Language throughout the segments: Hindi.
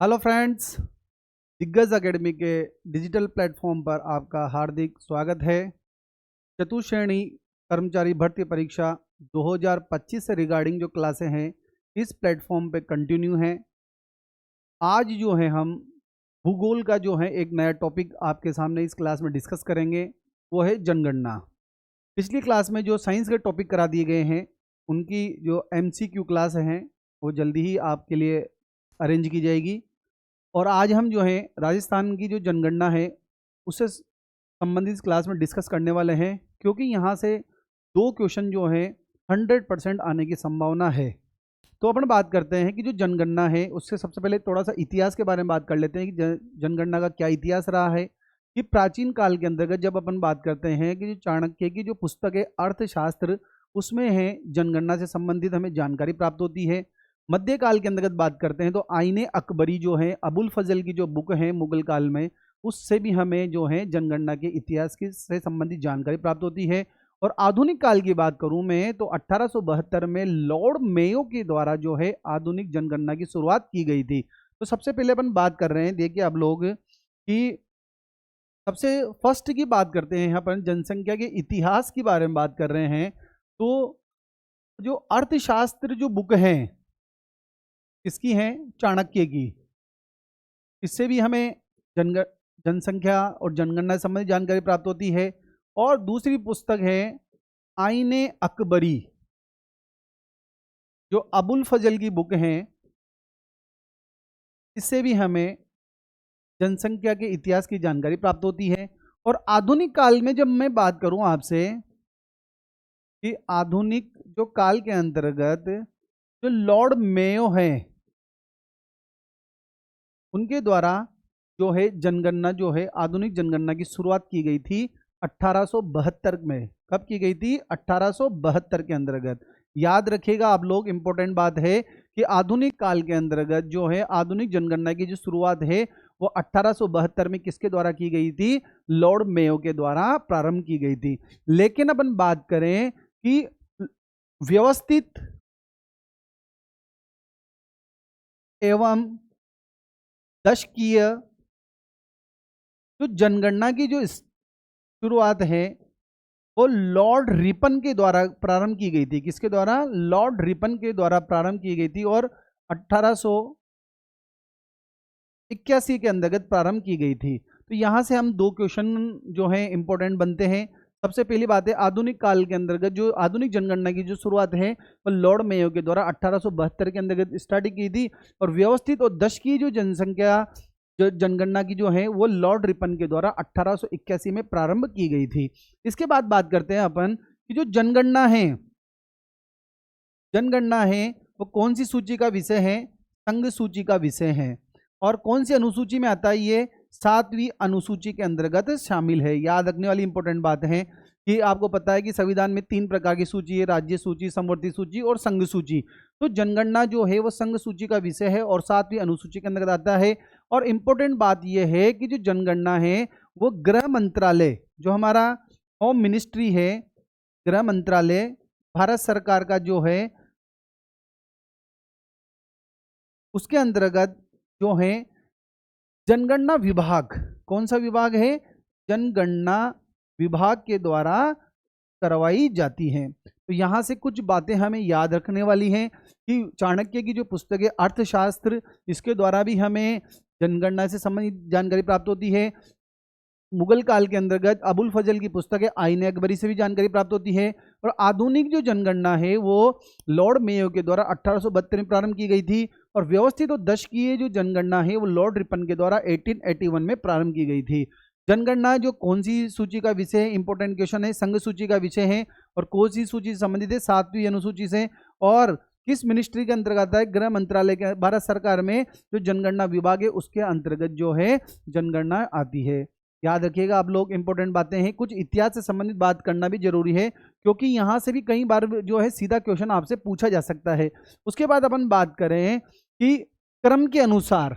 हेलो फ्रेंड्स, दिग्गज एकेडमी के डिजिटल प्लेटफॉर्म पर आपका हार्दिक स्वागत है। चतुश्रेणी कर्मचारी भर्ती परीक्षा 2025 से रिगार्डिंग जो क्लासें हैं इस प्लेटफॉर्म पे कंटिन्यू हैं। आज जो है हम भूगोल का जो है एक नया टॉपिक आपके सामने इस क्लास में डिस्कस करेंगे, वो है जनगणना। पिछली क्लास में जो साइंस के टॉपिक करा दिए गए हैं उनकी जो MCQ क्लास हैं वो जल्दी ही आपके लिए अरेंज की जाएगी। और आज हम जो है राजस्थान की जो जनगणना है उससे संबंधित क्लास में डिस्कस करने वाले हैं, क्योंकि यहाँ से दो क्वेश्चन जो है 100% आने की संभावना है। तो अपन बात करते हैं कि जो जनगणना है उससे सबसे पहले थोड़ा सा इतिहास के बारे में बात कर लेते हैं कि जनगणना का क्या इतिहास रहा है। कि प्राचीन काल के अंतर्गत जब अपन बात करते हैं कि जो चाणक्य की जो पुस्तक है अर्थशास्त्र, उसमें है जनगणना से संबंधित हमें जानकारी प्राप्त होती है। मध्यकाल के अंतर्गत बात करते हैं तो आईने अकबरी जो है अबुल फजल की जो बुक है मुगल काल में, उससे भी हमें जो है जनगणना के इतिहास की से संबंधित जानकारी प्राप्त होती है। और आधुनिक काल की बात करूं मैं तो 1872 में लॉर्ड मेयो के द्वारा जो है आधुनिक जनगणना की शुरुआत की गई थी। तो सबसे पहले अपन बात कर रहे हैं, देखिए आप लोग कि सबसे फर्स्ट की बात करते हैं, अपन जनसंख्या के इतिहास के बारे में बात कर रहे हैं। तो जो अर्थशास्त्र जो बुक है किसकी है? चाणक्य की। इससे भी हमें जनसंख्या और जनगणना से संबंधित जानकारी प्राप्त होती है। और दूसरी पुस्तक है आईने अकबरी, जो अबुल फजल की बुक है। इससे भी हमें जनसंख्या के इतिहास की जानकारी प्राप्त होती है। और आधुनिक काल में जब मैं बात करूं आपसे कि आधुनिक जो काल के अंतर्गत जो लॉर्ड मेयो है उनके द्वारा जो है जनगणना जो है आधुनिक जनगणना की शुरुआत की गई थी 1872 में। कब की गई थी? 1872 के अंतर्गत। याद रखिएगा आप लोग, इंपॉर्टेंट बात है कि आधुनिक काल के अंतर्गत जो है आधुनिक जनगणना की जो शुरुआत है वो 1872 में किसके द्वारा की गई थी? लॉर्ड मेयो के द्वारा प्रारंभ की गई थी। लेकिन अपन बात करें कि व्यवस्थित एवं दशकीय जो जनगणना की जो शुरुआत है वो लॉर्ड रिपन के द्वारा प्रारंभ की गई थी। किसके द्वारा? लॉर्ड रिपन के द्वारा प्रारंभ की गई थी और 1881 के अंतर्गत प्रारंभ की गई थी। तो यहां से हम दो क्वेश्चन जो है इंपॉर्टेंट बनते हैं। सबसे पहली बात है, आधुनिक काल के अंतर्गत जो आधुनिक जनगणना की जो शुरुआत है वो लॉर्ड मेयो के द्वारा 1872 के अंतर्गत स्टार्ट की थी। और व्यवस्थित और दशकीय जो जनसंख्या जो जनगणना की जो है वो लॉर्ड रिपन के द्वारा 1881 में प्रारंभ की गई थी। इसके बाद बात करते हैं अपन कि जो जनगणना है वो कौन सी सूची का विषय है? संघ सूची का विषय है। और कौन सी अनुसूची में आता है? ये 7वीं अनुसूची के अंतर्गत शामिल है। याद रखने वाली इंपॉर्टेंट बात है कि आपको पता है कि संविधान में 3 प्रकार की सूची है, राज्य सूची, समवर्ती सूची और संघ सूची। तो जनगणना जो है वो संघ सूची का विषय है और 7वीं अनुसूची के अंतर्गत आता है। और इंपॉर्टेंट बात यह है कि जो जनगणना है वो गृह मंत्रालय, जो हमारा होम मिनिस्ट्री है, गृह मंत्रालय भारत सरकार का जो है उसके अंतर्गत जो है जनगणना विभाग, कौन सा विभाग है? जनगणना विभाग के द्वारा करवाई जाती है। तो यहां से कुछ बातें हमें याद रखने वाली हैं कि चाणक्य की जो पुस्तक है अर्थशास्त्र, इसके द्वारा भी हमें जनगणना से संबंधित जानकारी प्राप्त होती है। मुगल काल के अंतर्गत अबुल फजल की पुस्तक है आईने अकबरी से भी जानकारी प्राप्त होती है। और आधुनिक जो जनगणना है वो लॉर्ड मेयो के द्वारा 1872 में प्रारंभ की गई थी। और व्यवस्थित और दशकीय जो जनगणना है वो लॉर्ड रिपन के द्वारा 1881 में प्रारंभ की गई थी। जनगणना जो कौन सी सूची का विषय है? इंपॉर्टेंट क्वेश्चन है। संघ सूची का विषय है। और कौन सी सूची से संबंधित है? 7वीं अनुसूची से। और किस मिनिस्ट्री के अंतर्गत आता है? गृह मंत्रालय के, भारत सरकार में जो जनगणना विभाग है उसके अंतर्गत जो है जनगणना आती है। याद रखिएगा आप लोग, इंपॉर्टेंट बातें हैं। कुछ इतिहास से संबंधित बात करना भी जरूरी है, क्योंकि यहां से भी कई बार जो है सीधा क्वेश्चन आपसे पूछा जा सकता है। उसके बाद अपन बात करें कि क्रम के अनुसार,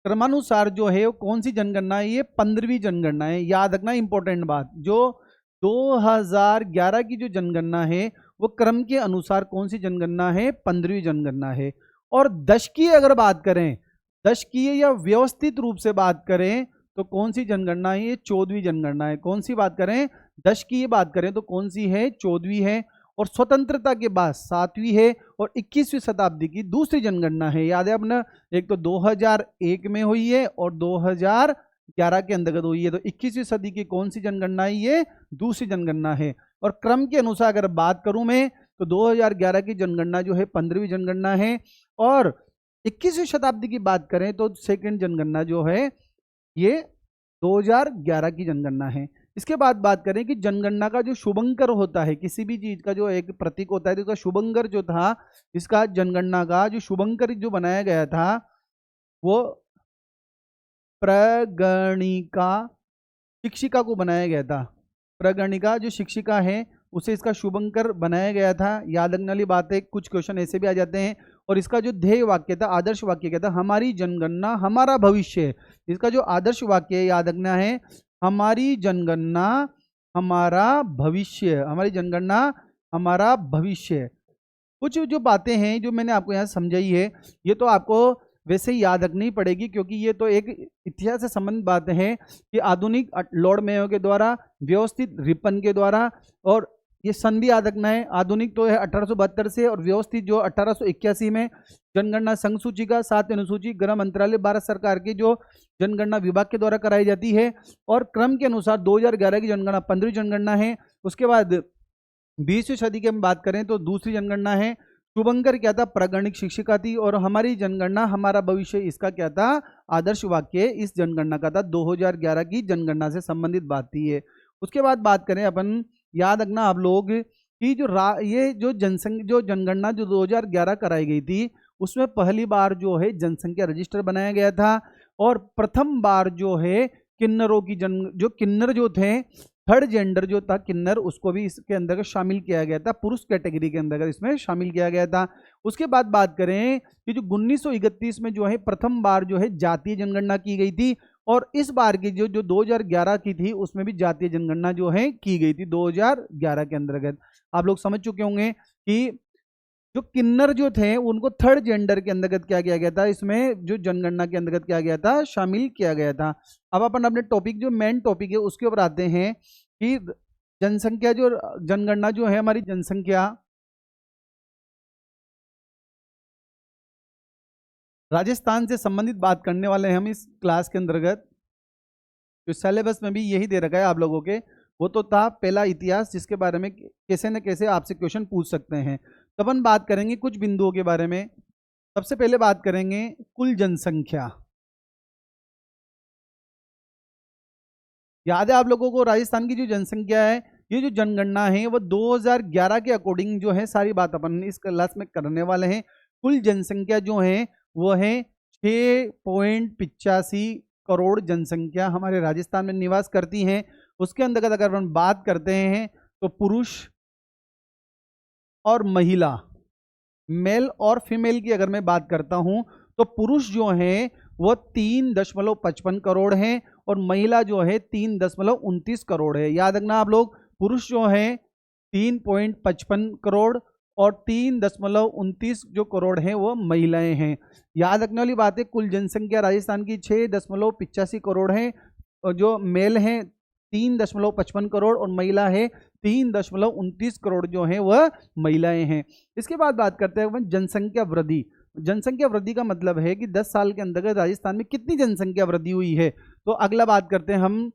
क्रमानुसार जो है वो कौन सी जनगणना है? ये 15वीं जनगणना है। याद रखना इंपॉर्टेंट बात, जो 2011 की जो जनगणना है वो क्रम के अनुसार कौन सी जनगणना है? 15वीं जनगणना है। और दशकीय अगर बात करें, दशकीय या व्यवस्थित रूप से बात करें तो कौन सी जनगणना है? ये 14वीं जनगणना है। कौन सी बात करें? दशकीय बात करें तो कौन सी है? 14वीं है। और स्वतंत्रता के बाद 7वीं है और 21वीं शताब्दी की दूसरी जनगणना है। याद है अपना, एक तो 2001 में हुई है और 2011 के अंतर्गत हुई है। तो 21वीं सदी की कौन सी जनगणना है? ये दूसरी जनगणना है। और क्रम के अनुसार अगर बात करूं मैं तो 2011 की जनगणना जो है 15वीं जनगणना है। और 21वीं शताब्दी की बात करें तो सेकंड जनगणना जो है ये 2011 की जनगणना है। इसके बाद बात करें कि जनगणना का जो शुभंकर होता है, किसी भी चीज का जो एक प्रतीक होता है, तो इसका शुभंकर जो था, इसका जनगणना का जो शुभंकर जो बनाया गया था वो प्रगणिका शिक्षिका को बनाया गया था। प्रगणिका जो शिक्षिका है उसे इसका शुभंकर बनाया गया था। याद रखने वाली बात है, कुछ क्वेश्चन ऐसे भी आ जाते हैं। और इसका जो ध्येय वाक्य था, आदर्श वाक्य क्या था? हमारी जनगणना हमारा भविष्य। इसका जो आदर्श वाक्य है याद रखना है, हमारी जनगणना हमारा भविष्य। हमारी जनगणना हमारा भविष्य। कुछ जो बातें हैं जो मैंने आपको यहाँ समझाई है, ये तो आपको वैसे ही याद रखनी पड़ेगी, क्योंकि ये तो एक इतिहास से संबंधित बातें हैं कि आधुनिक लॉर्ड मेयो के द्वारा, व्यवस्थित रिपन के द्वारा, और ये सन भी याद रखना है। आधुनिक तो है 1872 से और व्यवस्थित जो 1881 में जनगणना संघ सूची का 7 अनुसूची गृह मंत्रालय भारत सरकार के जो जनगणना विभाग के द्वारा कराई जाती है। और क्रम के अनुसार 2011 की जनगणना 15वीं जनगणना है। उसके बाद 20वीं सदी की हम बात करें तो दूसरी जनगणना है। शुभंकर क्या था? प्रगणिक शिक्षिका थी। और हमारी जनगणना हमारा भविष्य, इसका क्या था? आदर्श वाक्य इस जनगणना का था। 2011 की जनगणना से संबंधित बात थी ये। उसके बाद बात करें अपन, याद रखना आप लोग कि ये जो जनगणना जो 2011 कराई गई थी, उसमें पहली बार जो है जनसंख्या रजिस्टर बनाया गया था। और प्रथम बार जो है किन्नरों की जो किन्नर जो थे, थर्ड जेंडर जो था किन्नर, उसको भी इसके अंदर शामिल किया गया था। पुरुष कैटेगरी के अंदर इसमें शामिल किया गया था। उसके बाद बात करें कि जो 1931 में जो है प्रथम बार जो है जातीय जनगणना की गई थी। और इस बार की जो 2011 की थी उसमें भी जातीय जनगणना जो है की गई थी 2011 के अंतर्गत। आप लोग समझ चुके होंगे कि जो किन्नर जो थे उनको थर्ड जेंडर के अंतर्गत क्या किया गया था, इसमें जो जनगणना के अंतर्गत क्या गया था? शामिल किया गया था। अब अपन अपने टॉपिक, जो मेन टॉपिक है उसके ऊपर आते हैं कि जनसंख्या जो जनगणना जो है हमारी जनसंख्या, राजस्थान से संबंधित बात करने वाले हैं हम इस क्लास के अंतर्गत। जो सिलेबस में भी यही दे रखा है आप लोगों के, वो तो था पहला इतिहास, जिसके बारे में कैसे न कैसे आपसे क्वेश्चन पूछ सकते हैं। तो अपन बात करेंगे कुछ बिंदुओं के बारे में। सबसे पहले बात करेंगे कुल जनसंख्या। याद है आप लोगों को राजस्थान की जो जनसंख्या है, ये जो जनगणना है वो 2011 के अकॉर्डिंग जो है सारी बात अपन इस क्लास में करने वाले हैं। कुल जनसंख्या जो है वो है 6.85 करोड़ जनसंख्या हमारे राजस्थान में निवास करती है। उसके अंतर्गत अगर हम बात करते हैं तो पुरुष और महिला, मेल और फीमेल की अगर मैं बात करता हूं तो पुरुष जो है वो 3.55 करोड़ है और महिला जो है 3.29 करोड़ है। याद रखना आप लोग, पुरुष जो है 3.55 करोड़ और 3.29 जो करोड़ है वो महिलाएं हैं। याद रखने वाली बात है, कुल जनसंख्या राजस्थान की 6.85 करोड़ है और जो मेल है 3.55 करोड़ और महिला है 3.29 करोड़ जो है वह महिलाएं हैं। इसके बाद बात करते हैं जनसंख्या वृद्धि। जनसंख्या वृद्धि का मतलब है कि 10 साल के अंतर्गत राजस्थान में कितनी जनसंख्या वृद्धि हुई है। तो अगला बात करते हैं हम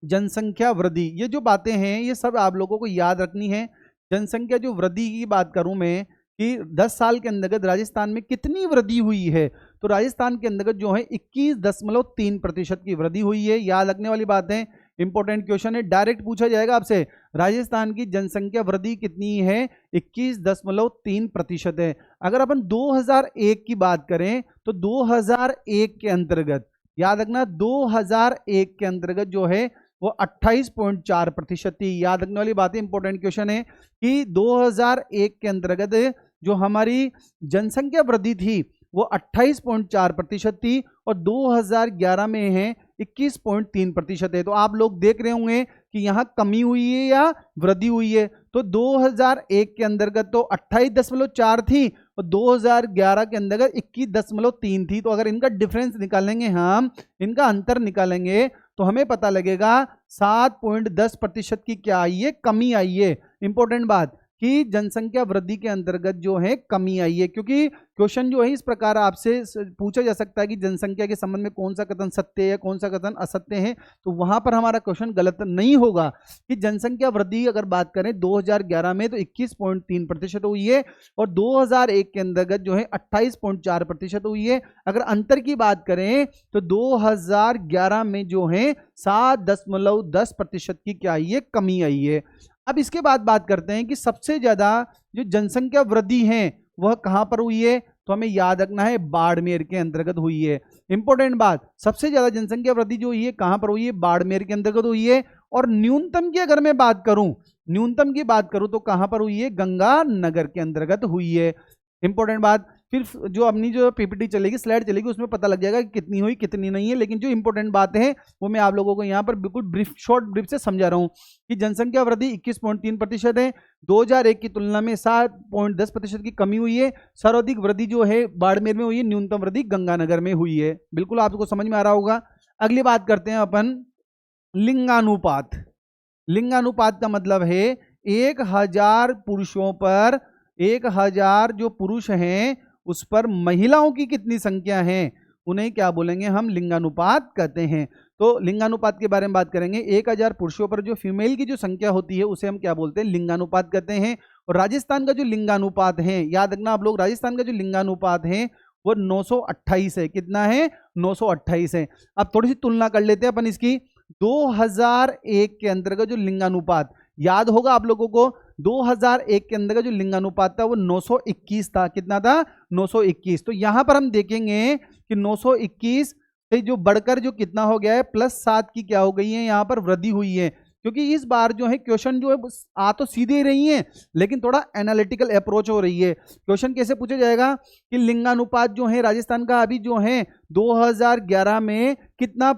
जनसंख्या वृद्धि। ये जो बातें हैं ये सब आप लोगों को याद रखनी है। जनसंख्या जो वृद्धि की बात करूं मैं कि 10 साल के अंतर्गत राजस्थान में कितनी वृद्धि हुई है, तो राजस्थान के अंतर्गत जो है 21.3% की वृद्धि हुई है। याद रखने वाली बात है, इंपॉर्टेंट क्वेश्चन है, डायरेक्ट पूछा जाएगा आपसे, राजस्थान की जनसंख्या वृद्धि कितनी है? 21.3% है। अगर अपन 2001 की बात करें तो 2001 के अंतर्गत, याद रखना 2001 के अंतर्गत जो है वो 28.4% थी। याद रखने वाली बात है, इंपॉर्टेंट क्वेश्चन है कि 2001 के अंतर्गत जो हमारी जनसंख्या वृद्धि थी वो 28.4% थी और 2011 में है 21.3% है। तो आप लोग देख रहे होंगे कि यहाँ कमी हुई है या वृद्धि हुई है। तो 2001 के अंतर्गत तो 28.4 थी और 2011 के अंतर्गत 21.3 थी। तो अगर इनका डिफरेंस निकालेंगे, हम इनका अंतर निकालेंगे, तो हमें पता लगेगा 7.10% की क्या आई है, कमी आई है। इंपॉर्टेंट बात कि जनसंख्या वृद्धि के अंतर्गत जो है कमी आई है, क्योंकि क्वेश्चन जो है इस प्रकार आपसे पूछा जा सकता है कि जनसंख्या के संबंध में कौन सा कथन सत्य है, कौन सा कथन असत्य है। तो वहां पर हमारा क्वेश्चन गलत नहीं होगा कि जनसंख्या वृद्धि अगर बात करें 2011 में तो 21.3% हुई है और 2001 के अंतर्गत जो है 28.4% हुई है। अगर अंतर की बात करें तो 2011 में जो है 7.10% की क्या आई है, कमी आई है। अब इसके बाद बात करते हैं कि सबसे ज्यादा जो जनसंख्या वृद्धि है वह कहां पर हुई है। तो हमें याद रखना है बाड़मेर के अंतर्गत हुई है। इंपॉर्टेंट बात, सबसे ज्यादा जनसंख्या वृद्धि जो हुई है कहां पर हुई है, बाड़मेर के अंतर्गत हुई है। और न्यूनतम की अगर मैं बात करूं, न्यूनतम की बात करूं तो कहां पर हुई है, गंगानगर के अंतर्गत हुई है। इंपॉर्टेंट बात, फिर जो अपनी जो पीपीटी चलेगी, स्लाइड चलेगी, उसमें पता लग जाएगा कि कितनी हुई कितनी नहीं है। लेकिन जो इंपॉर्टेंट बातें हैं वो मैं आप लोगों को यहाँ पर बिल्कुल ब्रीफ, शॉर्ट ब्रीफ से समझा रहा हूँ कि जनसंख्या वृद्धि 21.3% है। 2001 की तुलना में 7.10% की कमी हुई है। सर्वाधिक वृद्धि जो है बाड़मेर में हुई है, न्यूनतम वृद्धि गंगानगर में हुई है। बिल्कुल आपको समझ में आ रहा होगा। अगली बात करते हैं अपन लिंगानुपात। लिंगानुपात का मतलब है 1000 पुरुषों पर 1000 जो पुरुष हैं उस पर महिलाओं की कितनी संख्या है, उन्हें क्या बोलेंगे, हम लिंगानुपात कहते हैं। तो लिंगानुपात के बारे में बात करेंगे। 1000 पुरुषों पर जो फीमेल की जो संख्या होती है उसे हम क्या बोलते हैं, लिंगानुपात कहते हैं। और राजस्थान का जो लिंगानुपात है, याद रखना आप लोग, राजस्थान का जो लिंगानुपात है वो 928 है। कितना है, 928 है। अब थोड़ी सी तुलना कर लेते हैं अपन इसकी। 2001 के अंतर्गत जो लिंगानुपात, याद होगा आप लोगों को, 2001 के अंदर का जो लिंगानुपात था वो 921 था। कितना था, 921। तो यहां पर हम देखेंगे कि 921 से जो बढ़कर जो कितना हो गया है, +7 की क्या हो गई है, यहां पर वृद्धि हुई है। क्योंकि इस बार जो है क्वेश्चन जो है आ तो सीधे रही है लेकिन थोड़ा एनालिटिकल अप्रोच हो रही है। क्वेश्चन कैसे पूछा जाएगा कि लिंगानुपात जो है राजस्थान का अभी जो है 2011 में कितना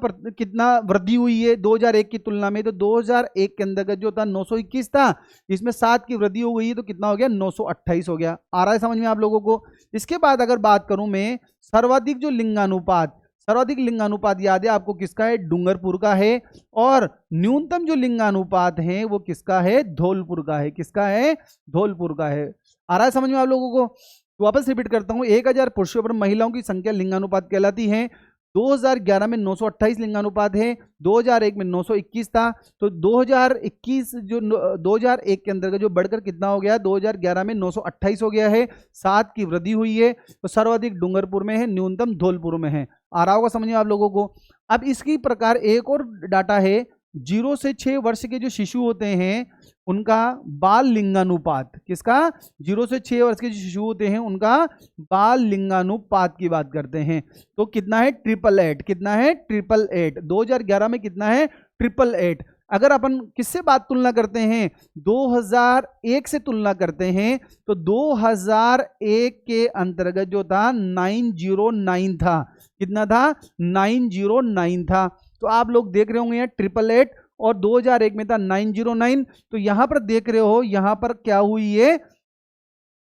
वृद्धि हुई है 2001 की तुलना में। तो 2001 के अंतर्गत जो था 921 था, इसमें 7 की वृद्धि हो गई है तो कितना हो गया, 928 हो गया। आ रहा है समझ में आप लोगों को। इसके बाद अगर बात करूं मैं सर्वाधिक जो लिंगानुपात, सर्वाधिक लिंगानुपात याद है आपको किसका है, डूंगरपुर का है। और न्यूनतम जो लिंगानुपात है वो किसका है, धौलपुर का है। किसका है, धौलपुर का है। आ रहा है समझ में आप लोगों को। तो वापस रिपीट करता हूं, 1000 पुरुषों पर महिलाओं की संख्या लिंगानुपात कहलाती है। 2011 में 928 लिंगानुपात है, 2001 में 921 था। तो 2021 जो 2001 के अंदर जो बढ़कर कितना हो गया, 2011 में 928 हो गया है, 7 की वृद्धि हुई है। तो सर्वाधिक डूंगरपुर में है, न्यूनतम धौलपुर में है। आ रहा होगा समझिए आप लोगों को। अब इसकी प्रकार एक और डाटा है, 0 से 6 वर्ष के जो शिशु होते हैं उनका बाल लिंगानुपात, किसका, 0 से 6 वर्ष के जो शिशु होते हैं उनका बाल लिंगानुपात की बात करते हैं। तो कितना है, 888। कितना है, 888। 2011 में कितना है, 888। अगर अपन किससे बात तुलना करते हैं, 2001 से तुलना करते हैं तो 2001 के अंतर्गत जो था 909 था। कितना था, 909 था। तो आप लोग देख रहे होंगे यहाँ 888 और 2001 में था 909। तो यहां पर देख रहे हो, यहां पर क्या हुई है,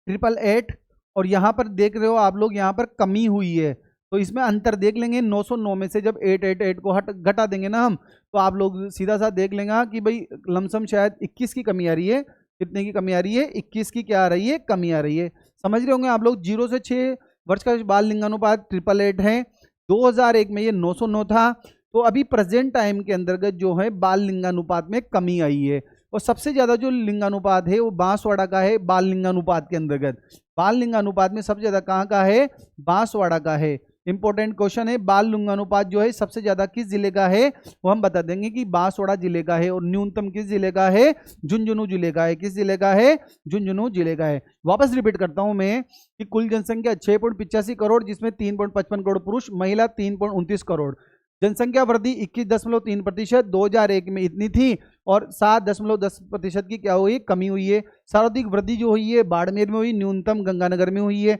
888। और यहां पर देख रहे हो आप लोग, यहां पर कमी हुई है। तो इसमें अंतर देख लेंगे, 909 में से जब 888 को घटा देंगे ना हम, तो आप लोग सीधा सा देख लेंगे कि भाई लमसम शायद 21 की कमी आ रही है। कितने की कमी आ रही है, 21 की क्या आ रही है, कमी आ रही है। समझ रहे होंगे आप लोग। 0 से 6 वर्ष का बाल लिंगानुपात 888 है, 2001 में ये 909 था। तो अभी प्रेजेंट टाइम के अंतर्गत जो है बाल लिंगानुपात में कमी आई है। और सबसे ज्यादा जो लिंगानुपात है वो बांसवाड़ा का है। बाल लिंगानुपात के अंतर्गत, बाल लिंगानुपात में सबसे ज्यादा कहाँ का है, बांसवाड़ा का है। इंपॉर्टेंट क्वेश्चन है, बाल लिंगानुपात जो है सबसे ज्यादा किस जिले का है, वो हम बता देंगे कि बांसवाड़ा जिले का है। और न्यूनतम किस जिले का है, झुंझुनू जिले का है। किस जिले का है, झुंझुनू जिले का है। वापस रिपीट करता हूं मैं कि कुल जनसंख्या 6.85 करोड़, जिसमें 3.55 करोड़ पुरुष, महिला 3.29 करोड़। जनसंख्या वृद्धि 21.3%, 2001 में इतनी थी। और 7.10% की क्या हुई, कमी हुई है। सर्वाधिक वृद्धि जो हुई है बाड़मेर में हुई, न्यूनतम गंगानगर में हुई है।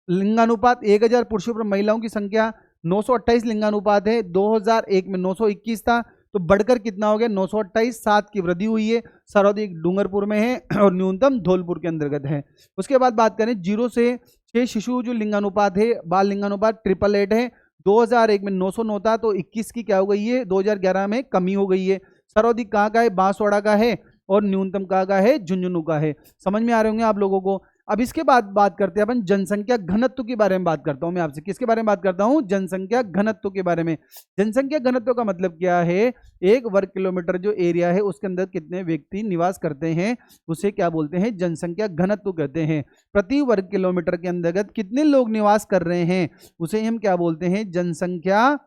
लिंगानुपात 1000 पुरुषों पर महिलाओं की संख्या 928 लिंगानुपात है, 2001 में 921 था, तो बढ़कर कितना हो गया 928, 7 की वृद्धि हुई है। सर्वाधिक डूंगरपुर में है और न्यूनतम धौलपुर के अंतर्गत है। उसके बाद बात करें 0 से 6 शिशु जो लिंगानुपात है, बाल लिंगानुपात 888 है। 2001 में 909 था, तो 21 की क्या हो गई है, 2011 में कमी हो गई है। सर्वाधिक कहाँ का है, बांसवाड़ा का है, और न्यूनतम कहाँ का है, झुंझुनू का है। समझ में आ रहे होंगे आप लोगों को। अब इसके बाद बात करते हैं अपन जनसंख्या घनत्व के बारे में। बात करता हूं मैं आपसे, किसके बारे में बात करता हूं, जनसंख्या घनत्व के बारे में। जनसंख्या घनत्व का मतलब क्या है, एक वर्ग किलोमीटर जो एरिया है उसके अंदर कितने व्यक्ति निवास करते हैं, उसे क्या बोलते हैं, जनसंख्या घनत्व कहते हैं। प्रति वर्ग किलोमीटर के अंतर्गत कितने लोग निवास कर रहे हैं, उसे हम क्या बोलते हैं, जनसंख्या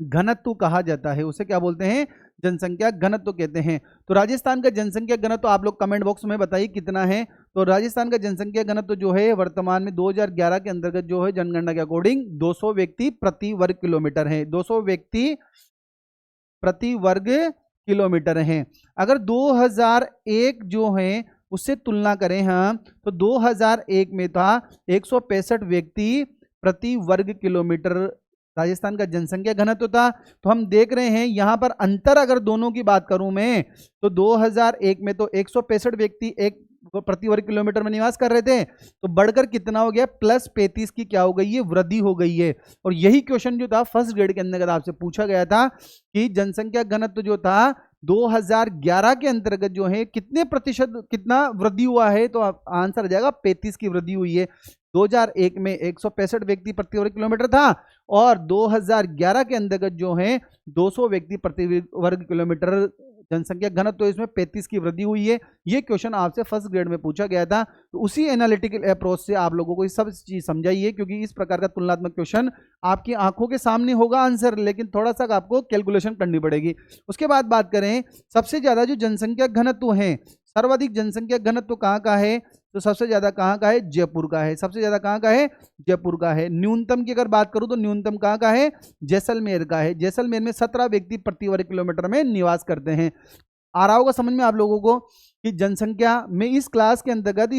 घनत्व कहा जाता है। उसे क्या बोलते हैं, जनसंख्या घनत्व कहते हैं। तो राजस्थान का जनसंख्या घनत्व आप लोग कमेंट बॉक्स में बताइए कितना है। तो राजस्थान का जनसंख्या घनत्व जो है वर्तमान में 2011 के अंतर्गत जो है जनगणना के अकॉर्डिंग 200 व्यक्ति प्रति वर्ग किलोमीटर है। 200 व्यक्ति प्रति वर्ग किलोमीटर है। अगर 2001 जो है उससे तुलना करें हम, तो 2001 में था 165 व्यक्ति प्रति वर्ग किलोमीटर राजस्थान का जनसंख्या घनत्व था। तो हम देख रहे हैं यहां पर अंतर, अगर दोनों की बात करूं मैं, तो 2001 में तो 165 व्यक्ति एक प्रति वर्ग किलोमीटर में निवास कर रहे थे, तो बढ़कर कितना हो गया, +35 की क्या हो गई है, वृद्धि हो गई है। और यही क्वेश्चन जो था फर्स्ट ग्रेड के अंदर आपसे पूछा गया था कि जनसंख्या घनत्व जो था 2011 के अंतर्गत जो है कितने प्रतिशत कितना वृद्धि हुआ है, तो आंसर आ जाएगा 35 की वृद्धि हुई है। 2001 में 165 व्यक्ति प्रति वर्ग किलोमीटर था, और 2011 के अंतर्गत जो है 200 व्यक्ति प्रति वर्ग किलोमीटर जनसंख्या घनत्व, तो इसमें 35 की वृद्धि हुई है। ये क्वेश्चन आपसे फर्स्ट ग्रेड में पूछा गया था। तो उसी एनालिटिकल अप्रोच से आप लोगों को ये सब चीज समझाइए, क्योंकि इस प्रकार का तुलनात्मक क्वेश्चन आपकी आंखों के सामने होगा आंसर, लेकिन थोड़ा सा आपको कैलकुलेशन करनी पड़ेगी। उसके बाद बात करें सबसे ज्यादा जो जनसंख्या घनत्व है, सर्वाधिक जनसंख्या घनत्व कहाँ का है, तो सबसे ज्यादा कहाँ का है, जयपुर का है। सबसे ज्यादा कहाँ का है, जयपुर का है। न्यूनतम की अगर बात करूं तो न्यूनतम कहाँ का है, जैसलमेर का है। जैसलमेर में 17 व्यक्ति प्रति वर्ग किलोमीटर में निवास करते हैं। आ रहा होगा समझ में आप लोगों को कि जनसंख्या में इस क्लास के अंतर्गत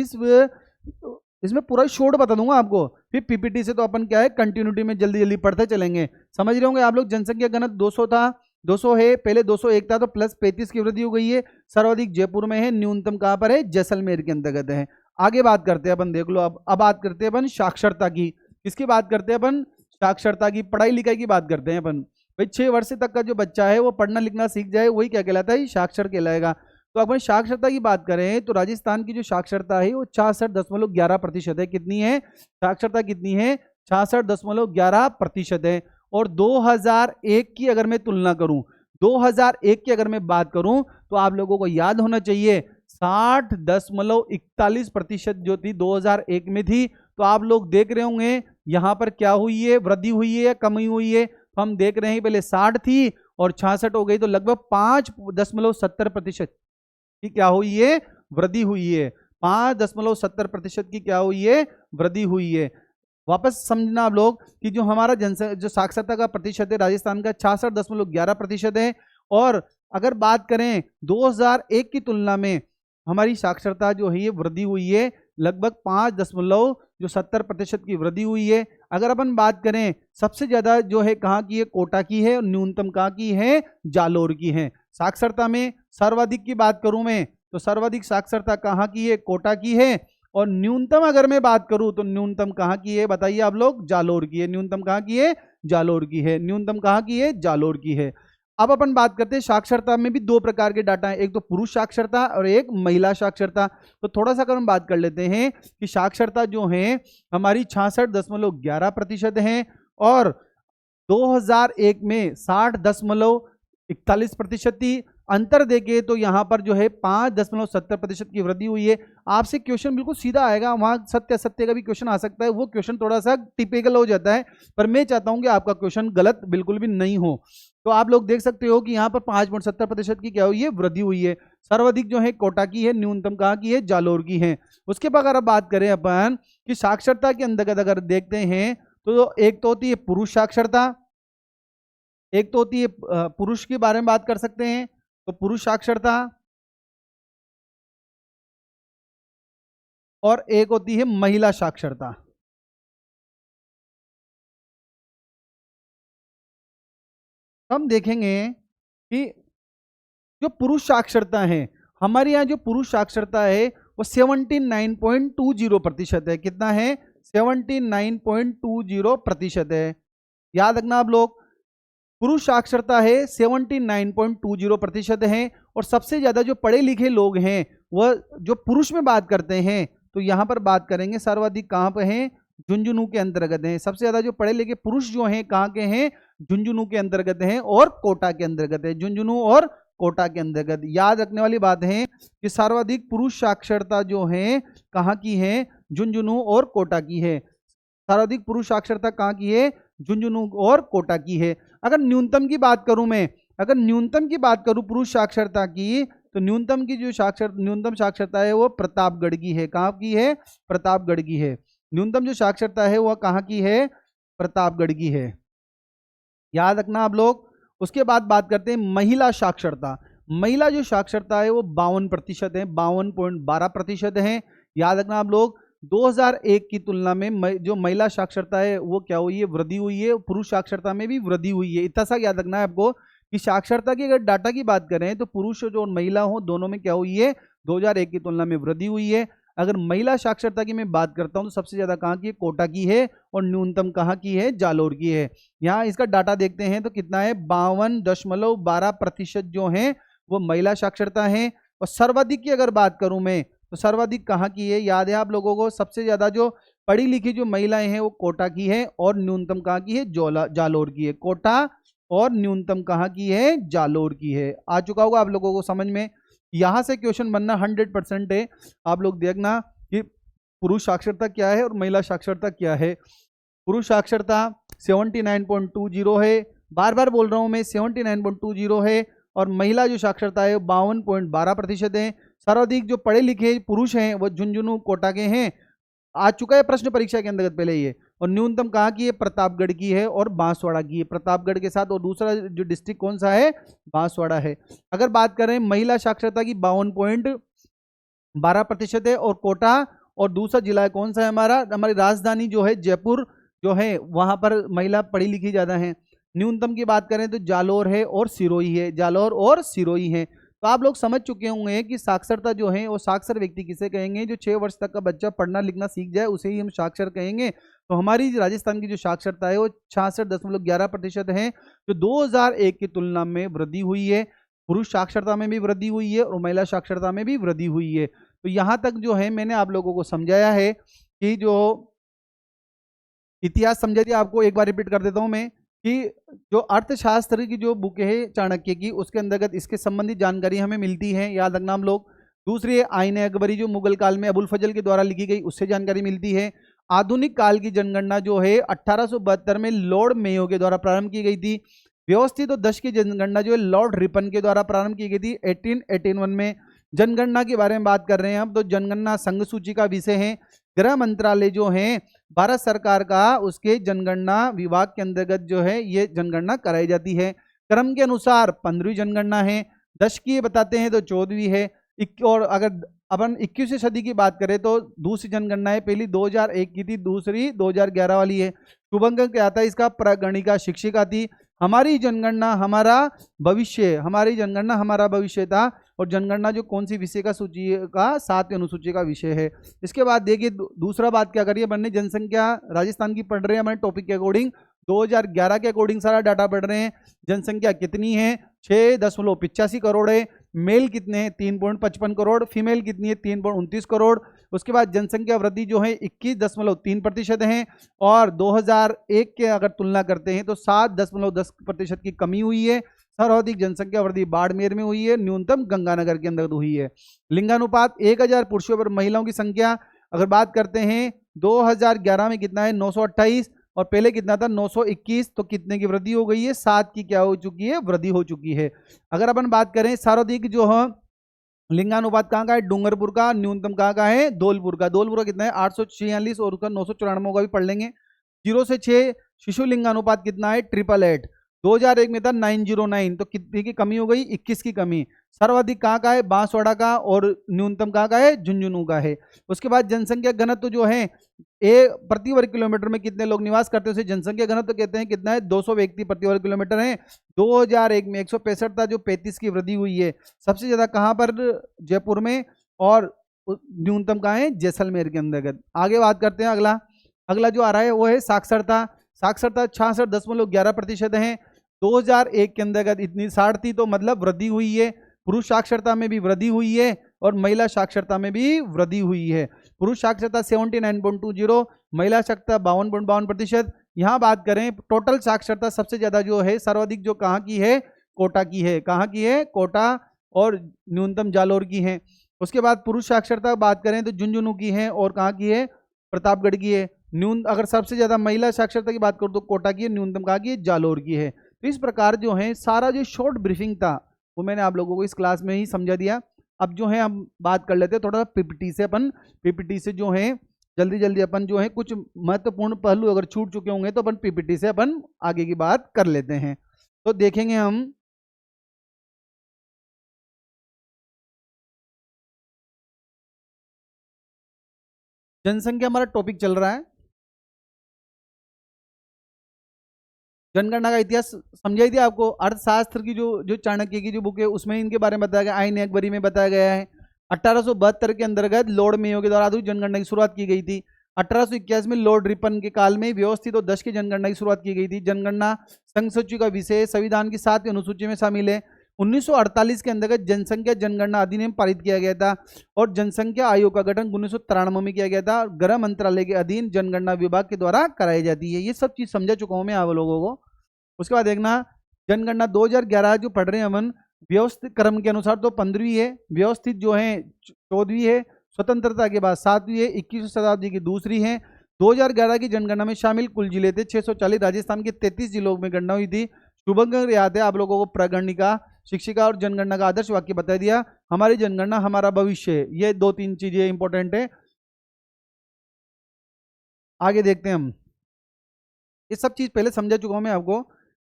इसमें पूरा शॉर्ट बता दूंगा आपको, फिर पीपीटी से तो अपन क्या है कंटिन्यूटी में जल्दी जल्दी पढ़ते चलेंगे। समझ रहे होंगे आप लोग। जनसंख्या घनत्व 200 था, 200 है, पहले 201 था, तो +35 की वृद्धि हो गई है। सर्वाधिक जयपुर में है, न्यूनतम कहां पर है, जैसलमेर के अंतर्गत है। आगे बात करते हैं अपन, देख लो अब बात करते हैं अपन साक्षरता की। किसकी बात करते हैं अपन, साक्षरता की, पढ़ाई लिखाई की बात करते हैं अपन। भाई 6 वर्ष तक का जो बच्चा है वो पढ़ना लिखना सीख जाए, वही क्या कहलाता है, साक्षर कहलाएगा। तो अपन साक्षरता की बात करें तो राजस्थान की जो साक्षरता है वो 66.11% है। कितनी है, साक्षरता कितनी है, 66.11% है। और 2001 की अगर मैं तुलना करूं, 2001 की अगर मैं बात करूं, तो आप लोगों को याद होना चाहिए 60.41% जो थी 2001 में थी। तो आप लोग देख रहे होंगे यहां पर क्या हुई है, वृद्धि हुई है या कमी हुई है। तो हम देख रहे हैं पहले 60 थी और 66 हो गई, तो लगभग 5.70% की क्या हुई है, वृद्धि हुई है। 5.70% की क्या हुई है, वृद्धि हुई है। वापस समझना आप लोग कि जो हमारा जो साक्षरता का प्रतिशत है राजस्थान का 66.11% है। और अगर बात करें 2001 की तुलना में हमारी साक्षरता जो है ये वृद्धि हुई है, लगभग 5.70% की वृद्धि हुई है। अगर अपन बात करें सबसे ज्यादा जो है कहाँ की है, कोटा की है, और न्यूनतम कहाँ की है, जालोर की है। साक्षरता में सर्वाधिक की बात करूं मैं, तो सर्वाधिक साक्षरता कहाँ की है, कोटा की है। और न्यूनतम अगर मैं बात करूं तो न्यूनतम कहाँ की है, बताइए आप लोग, जालोर की है। न्यूनतम कहाँ की है, जालोर की है। न्यूनतम कहाँ की है, जालोर की है। अब अपन बात करते हैं साक्षरता में भी 2 प्रकार के डाटा है, एक तो पुरुष साक्षरता और एक महिला साक्षरता। तो थोड़ा सा अगर हम बात कर लेते हैं कि साक्षरता जो है हमारी 66.11% है, और 2001 में 60.41% थी। अंतर देखे तो यहां पर जो है 5.70% की वृद्धि हुई है। आपसे क्वेश्चन बिल्कुल सीधा आएगा, वहां सत्य सत्य का भी क्वेश्चन आ सकता है, वो क्वेश्चन थोड़ा सा टिपिकल हो जाता है, पर मैं चाहता हूं कि आपका क्वेश्चन गलत बिल्कुल भी नहीं हो। तो आप लोग देख सकते हो कि यहाँ पर 5.70% की क्या हुई है, वृद्धि हुई है। सर्वाधिक जो है कोटा की है, न्यूनतम कहाँ की है, जालोर की है। उसके बाद अगर बात करें अपन कि साक्षरता के अंतर्गत अगर देखते हैं तो एक तो होती है पुरुष साक्षरता, एक तो होती है पुरुष के बारे में बात कर सकते हैं तो पुरुष साक्षरता, और एक होती है महिला साक्षरता। तो हम देखेंगे कि जो पुरुष साक्षरता है, हमारे यहाँ जो पुरुष साक्षरता है वो 79.20% है। कितना है? 79.20% है। याद रखना आप लोग, पुरुष साक्षरता है 79.20% है। और सबसे ज्यादा जो पढ़े लिखे लोग हैं वह जो पुरुष में बात करते हैं, तो यहां पर बात करेंगे सर्वाधिक कहां पर हैं? झुंझुनू के अंतर्गत हैं। सबसे ज्यादा जो पढ़े लिखे पुरुष जो हैं कहां के हैं? झुंझुनू के अंतर्गत हैं और कोटा के अंतर्गत है। झुंझुनू और कोटा के अंतर्गत। याद रखने वाली बात है कि सर्वाधिक पुरुष साक्षरता जो है कहां की है? झुंझुनू और कोटा की है। सर्वाधिक पुरुष साक्षरता कहां की है? झुंझुनू और कोटा की है। अगर न्यूनतम की बात करूं मैं, अगर न्यूनतम की बात करूं पुरुष साक्षरता की, तो न्यूनतम की जो न्यूनतम साक्षरता है वो प्रतापगढ़ की है। कहां की है? प्रतापगढ़ की है। न्यूनतम जो साक्षरता है वह कहां की है? प्रतापगढ़ की है। याद रखना आप लोग। उसके बाद बात करते हैं महिला साक्षरता। महिला जो साक्षरता है वो 52% है, 52.12% है। याद रखना आप लोग, 2001 की तुलना में जो महिला साक्षरता है वो क्या हुई है? वृद्धि हुई है। पुरुष साक्षरता में भी वृद्धि हुई है। इतना सा याद रखना है आपको कि साक्षरता की अगर डाटा की बात करें तो पुरुष जो महिला हो दोनों में क्या हुई है? 2001 की तुलना में वृद्धि हुई है। अगर महिला साक्षरता की मैं बात करता हूं तो सबसे ज्यादा कहां की है? कोटा की है। और न्यूनतम कहां की है? जालोर की है। यहाँ इसका डाटा देखते हैं तो कितना है? 52.12% जो है वो महिला साक्षरता है। और सर्वाधिक की अगर बात करूं मैं तो सर्वाधिक कहां की है? याद है आप लोगों को, सबसे ज्यादा जो पढ़ी लिखी जो महिलाएं हैं वो कोटा की है। और न्यूनतम कहां की है? जालोर की है। कोटा और न्यूनतम कहां की है? जालोर की है। आ चुका होगा आप लोगों को समझ में। यहां से क्वेश्चन बनना 100% है। आप लोग देखना कि पुरुष साक्षरता क्या है और महिला साक्षरता क्या है। पुरुष साक्षरता 79.20 है, बार बार बोल रहा हूं मैं, 79.20 है। और महिला जो साक्षरता है 52.12% है। सर्वाधिक जो पढ़े लिखे पुरुष हैं वो झुंझुनू कोटा के हैं। आ चुका है प्रश्न परीक्षा के अंतर्गत पहले ये। और न्यूनतम कहाँ की है? प्रतापगढ़ की है और बांसवाड़ा की है। प्रतापगढ़ के साथ और दूसरा जो डिस्ट्रिक्ट कौन सा है? बांसवाड़ा है। अगर बात करें महिला साक्षरता की 52.12% है और कोटा, और दूसरा जिला है कौन सा है हमारा? हमारी राजधानी जो है जयपुर जो है वहां पर महिला पढ़ी लिखी ज्यादा है। न्यूनतम की बात करें तो जालोर है और सिरोही है। जालोर और सिरोही है। तो आप लोग समझ चुके होंगे कि साक्षरता जो है वो साक्षर व्यक्ति किसे कहेंगे? जो 6 वर्ष तक का बच्चा पढ़ना लिखना सीख जाए उसे ही हम साक्षर कहेंगे। तो हमारी राजस्थान की जो साक्षरता है वो 66.11% है, जो 2001 की तुलना में वृद्धि हुई है। पुरुष साक्षरता में भी वृद्धि हुई है और महिला साक्षरता में भी वृद्धि हुई है। तो यहाँ तक जो है मैंने आप लोगों को समझाया है कि जो इतिहास समझा दिया आपको। एक बार रिपीट कर देता हूं मैं कि जो अर्थशास्त्र की जो बुक है चाणक्य की, उसके अंतर्गत इसके संबंधित जानकारी हमें मिलती है। याद रखना हम लोग। दूसरी है आईने अकबरी जो मुगल काल में अबुल फजल के द्वारा लिखी गई, उससे जानकारी मिलती है। आधुनिक काल की जनगणना जो है 1872 में लॉर्ड मेयो के द्वारा प्रारंभ की गई थी। व्यवस्थित और दश की जनगणना जो है लॉर्ड रिपन के द्वारा प्रारंभ की गई थी 1881 में। जनगणना के बारे में बात कर रहे हैं हम, तो जनगणना संघ सूची का विषय है। गृह मंत्रालय जो है भारत सरकार का, उसके जनगणना विभाग के अंतर्गत जो है ये जनगणना कराई जाती है। क्रम के अनुसार 15वीं जनगणना है। दश की बताते हैं तो 14वीं है। और अगर अपन 21वीं सदी की बात करें तो दूसरी जनगणना है। पहली 2001 की थी, दूसरी 2011 वाली है। शुभंकर क्या था इसका? प्रगणिका शिक्षिका थी। हमारी जनगणना हमारा भविष्य, हमारी जनगणना हमारा भविष्य था। और जनगणना जो कौन सी विषय का सूची का? 7वीं अनुसूची का विषय है। इसके बाद देखिए दूसरा बात क्या करिए, बनने जनसंख्या राजस्थान की पढ़ रहे हैं हमारे टॉपिक के अकॉर्डिंग। 2011 के अकॉर्डिंग सारा डाटा पढ़ रहे हैं। जनसंख्या कितनी है? 6.85 करोड़ है। मेल कितने हैं? 3.55 करोड़। फीमेल कितनी है? 3.29 करोड़। उसके बाद जनसंख्या वृद्धि जो है 21.3% है। और 2001 के अगर तुलना करते हैं तो 7.10% की कमी हुई है। सर्वाधिक जनसंख्या वृद्धि बाड़मेर में हुई है, न्यूनतम गंगानगर के अंदर हुई है। लिंगानुपात 1000 पुरुषों पर महिलाओं की संख्या अगर बात करते हैं 2011 में कितना है? 928। और पहले कितना था? 921। तो कितने की वृद्धि हो गई है? 7 की क्या हो चुकी है? वृद्धि हो चुकी है। अगर अपन बात करें सर्वाधिक जो है लिंगानुपात कहाँ का है? डूंगरपुर का। न्यूनतम कहाँ का है? धौलपुर का। धौलपुर का कितना है? 846 और उसका 994 का भी पढ़ लेंगे। 0 से 6 शिशु लिंगानुपात कितना है? 888। 2001 में था 909। तो कितनी की कमी हो गई? 21 की कमी। सर्वाधिक कहाँ का है? बांसवाड़ा का। और न्यूनतम कहाँ का है? झुंझुनू का है। उसके बाद जनसंख्या घनत्व जो है प्रति वर्ग किलोमीटर में कितने लोग निवास करते हैं उसे जनसंख्या घनत्व कहते हैं। कितना है? 200 व्यक्ति प्रति वर्ग किलोमीटर है। 2001 में 165 था, जो 35 की वृद्धि हुई है। सबसे ज्यादा कहां पर? जयपुर में, और न्यूनतम कहां है? जैसलमेर के अंतर्गत। आगे बात करते हैं। अगला जो आ रहा है वो है साक्षरता। साक्षरता 66.11% है। 2001 के अंतर्गत इतनी 60 थी, तो मतलब वृद्धि हुई है। पुरुष साक्षरता में भी वृद्धि हुई है और महिला साक्षरता में भी वृद्धि हुई है। पुरुष साक्षरता 79.20, महिला साक्षरता 52.52%। यहाँ बात करें टोटल साक्षरता, सबसे ज्यादा जो है सर्वाधिक जो कहाँ की है? कोटा की है। कहाँ की है? कोटा, और न्यूनतम जालोर की है। उसके बाद पुरुष साक्षरता बात करें तो झुंझुनू की है, और कहाँ की है? प्रतापगढ़ की है। अगर सबसे ज्यादा महिला साक्षरता की बात करूं तो कोटा की है, न्यूनतम कहाँ की है? जालोर की है। तो इस प्रकार जो है सारा जो शॉर्ट ब्रीफिंग था वो मैंने आप लोगों को इस क्लास में ही समझा दिया। अब जो है हम बात कर लेते हैं थोड़ा पीपीटी से। पीपीटी से जो है जल्दी जल्दी अपन जो है कुछ महत्वपूर्ण पहलू अगर छूट चुके होंगे तो अपन पीपीटी से अपन आगे की बात कर लेते हैं। तो देखेंगे हम जनसंख्या, हमारा टॉपिक चल रहा है। जनगणना का इतिहास समझाई थी आपको। अर्थशास्त्र की जो चाणक्य की जो बुक है उसमें इनके बारे में बताया गया, आईन अकबरी में बताया गया है। 1872 के अंतर्गत लॉर्ड मेयो के द्वारा आधुनिक जनगणना की शुरुआत की गई थी। 1881 में लॉर्ड रिपन के काल में व्यवस्थित और 10 की जनगणना की शुरुआत की गई थी। जनगणना संघ सचिव का विषय संविधान की 7वीं अनुसूची में शामिल है। 1948 के अंतर्गत जनसंख्या जनगणना अधिनियम पारित किया गया था और जनसंख्या आयोग का गठन 1993 में किया गया था। गृह मंत्रालय के अधीन जनगणना विभाग के द्वारा कराई जाती है। ये सब चीज समझा चुका हूं मैं आप लोगों को। उसके बाद देखना जनगणना 2011 जो पढ़ रहे हैं अपन व्यवस्थित क्रम के अनुसार तो 15वीं है, व्यवस्थित जो है 14वीं है, स्वतंत्रता के बाद 7वीं है, 21वीं शताब्दी की दूसरी है। 2011 की जनगणना में शामिल कुल जिले थे 640। राजस्थान के 33 जिलों में गणना हुई थी। शुभंकर याद है आप लोगों को प्रगणिका, शिक्षिका और जनगणना का आदर्श वाक्य बता दिया। हमारी जनगणना हमारा भविष्य, ये 2-3 चीजें इंपॉर्टेंट है। आगे देखते हैं हम। ये सब चीज पहले समझा चुका हूं मैं आपको।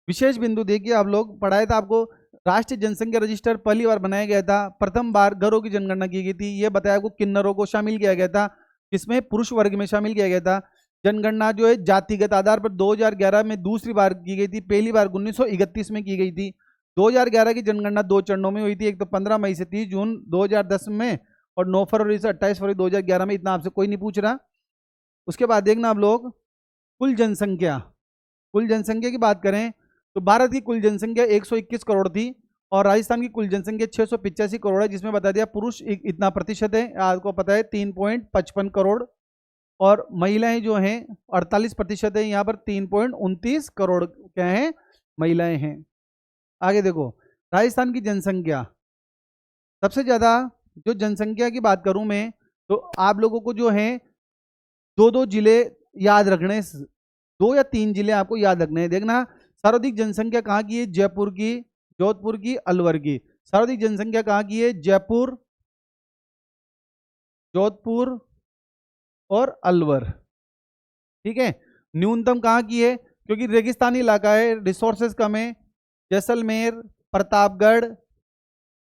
विशेष बिंदु देखिए, आप लोग पढ़ाया था आपको राष्ट्रीय जनसंख्या रजिस्टर पहली बार बनाया गया था। प्रथम बार घरों की जनगणना की गई थी। ये बताया आपको किन्नरों को शामिल किया गया था, इसमें पुरुष वर्ग में शामिल किया गया था। जनगणना जो है जातिगत आधार पर 2011 में दूसरी बार की गई थी, पहली बार 1931 में की गई थी। 2011 की जनगणना 2 चरणों में हुई थी, एक तो 15 मई से 30 जून 2010 में, और 9 फरवरी से 28 फरवरी 2011 में। इतना आपसे कोई नहीं पूछ रहा। उसके बाद देखना आप लोग कुल जनसंख्या। कुल जनसंख्या की बात करें तो भारत की कुल जनसंख्या 121 करोड़ थी और राजस्थान की कुल जनसंख्या 685 करोड़ है, जिसमें बता दिया पुरुष इतना प्रतिशत है, आपको पता है 3.55 करोड़, और महिलाएं जो हैं 48% है, यहाँ पर 3.29 करोड़ क्या है? महिलाएं हैं। आगे देखो राजस्थान की जनसंख्या सबसे ज्यादा, जो जनसंख्या की बात करूं मैं तो आप लोगों को जो है 2-2 जिले याद रखने, 2 या 3 जिले आपको याद रखने हैं। देखना सर्वाधिक जनसंख्या कहाँ की है? जयपुर की, जोधपुर की, अलवर की। सर्वाधिक जनसंख्या कहाँ की है? जयपुर, जोधपुर और अलवर। ठीक है। न्यूनतम कहाँ की है? क्योंकि रेगिस्तानी इलाका है, रिसोर्सेज कम है। जैसलमेर, प्रतापगढ़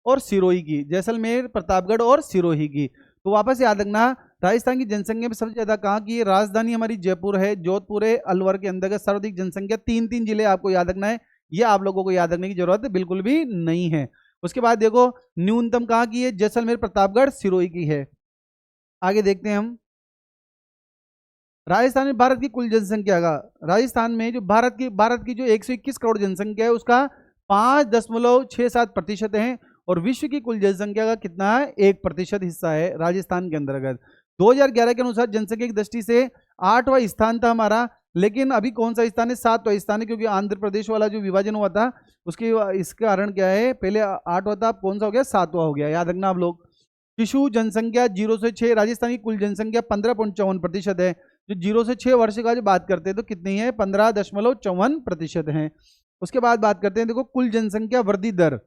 और सिरोही की। जैसलमेर, प्रतापगढ़ और सिरोही की। तो वापस याद रखना राजस्थान की जनसंख्या में सबसे ज्यादा कहाँ की है? राजधानी हमारी जयपुर है, जोधपुर है, अलवर के अंतर्गत सर्वाधिक जनसंख्या। 3-3 जिले आपको याद रखना है, ये आप लोगों को याद रखने की जरूरत बिल्कुल भी नहीं है। उसके बाद देखो न्यूनतम कहाँ की है? जैसलमेर, प्रतापगढ़, सिरोही की है। आगे देखते हैं हम राजस्थान में भारत की कुल जनसंख्या का। राजस्थान में जो भारत की जो 121 करोड़ जनसंख्या है उसका 5.67% है, और विश्व की कुल जनसंख्या का कितना है? 1% हिस्सा है राजस्थान के अंतर्गत। 2011 के अनुसार जनसंख्या की दृष्टि से 8वां स्थान था हमारा, लेकिन अभी कौन सा स्थान है? 7वां स्थान है, क्योंकि आंध्र प्रदेश वाला जो विभाजन हुआ था उसके इसका कारण क्या है? पहले 8वां था, कौन सा हो गया? 7वां हो गया। याद रखना आप लोग। शिशु जनसंख्या 0 से 6, राजस्थान की कुल जनसंख्या 15.54% है। जो 0 से 6 वर्ष का जो बात करते हैं तो कितनी है? 15.54% है। उसके बाद बात करते हैं देखो कुल जनसंख्या वृद्धि दर।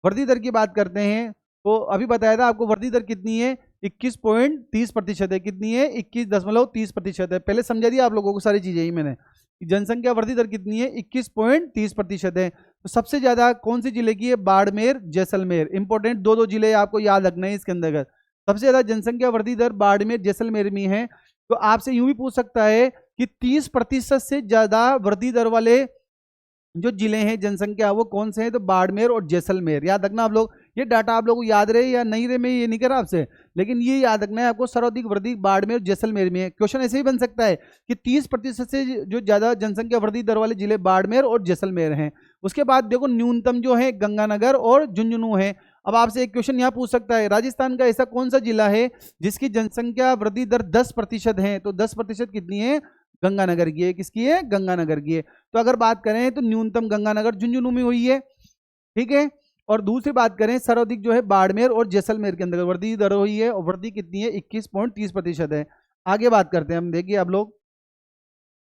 वृद्धि दर की बात करते हैं तो अभी बताया था आपको वृद्धि दर कितनी है? 21.30% है। कितनी है? 21.30% है। पहले समझा दिया आप लोगों को सारी चीजें ही मैंने। जनसंख्या वृद्धि दर कितनी है? 21.30% है। तो सबसे ज्यादा कौन सी जिले की है? बाड़मेर, जैसलमेर। इंपॉर्टेंट 2-2 जिले आपको याद रखना है इसके अंतर्गत। सबसे ज्यादा जनसंख्या वृद्धि दर बाड़मेर, जैसलमेर में है। तो आपसे यूं भी पूछ सकता है कि 30% से ज्यादा वृद्धि दर वाले जो जिले हैं जनसंख्या वो कौन से हैं, तो बाड़मेर और जैसलमेर। याद रखना आप लोग, ये डाटा आप लोगों को याद रहे या नहीं रहे मैं ये नहीं कह रहा आपसे, लेकिन ये याद रखना है आपको, सर्वाधिक वृद्धि बाड़मेर और जैसलमेर में है। क्वेश्चन ऐसे ही बन सकता है कि 30% से जो ज्यादा जनसंख्या वृद्धि दर वाले जिले बाड़मेर और जैसलमेर हैं। उसके बाद देखो न्यूनतम जो है गंगानगर और झुंझुनू है। अब आपसे एक क्वेश्चन यहाँ पूछ सकता है, राजस्थान का ऐसा कौन सा जिला है जिसकी जनसंख्या वृद्धि दर 10% है, तो 10% कितनी है, गंगानगर की है। किसकी है, गंगानगर की है। तो अगर बात करें तो न्यूनतम गंगानगर झुंझुनू में हुई है, ठीक है। और दूसरी बात करें सर्वाधिक जो है बाड़मेर और जैसलमेर के अंदर वृद्धि दर हुई है, और वृद्धि कितनी है, 21.30% है। आगे बात करते हैं हम, देखिए आप लोग,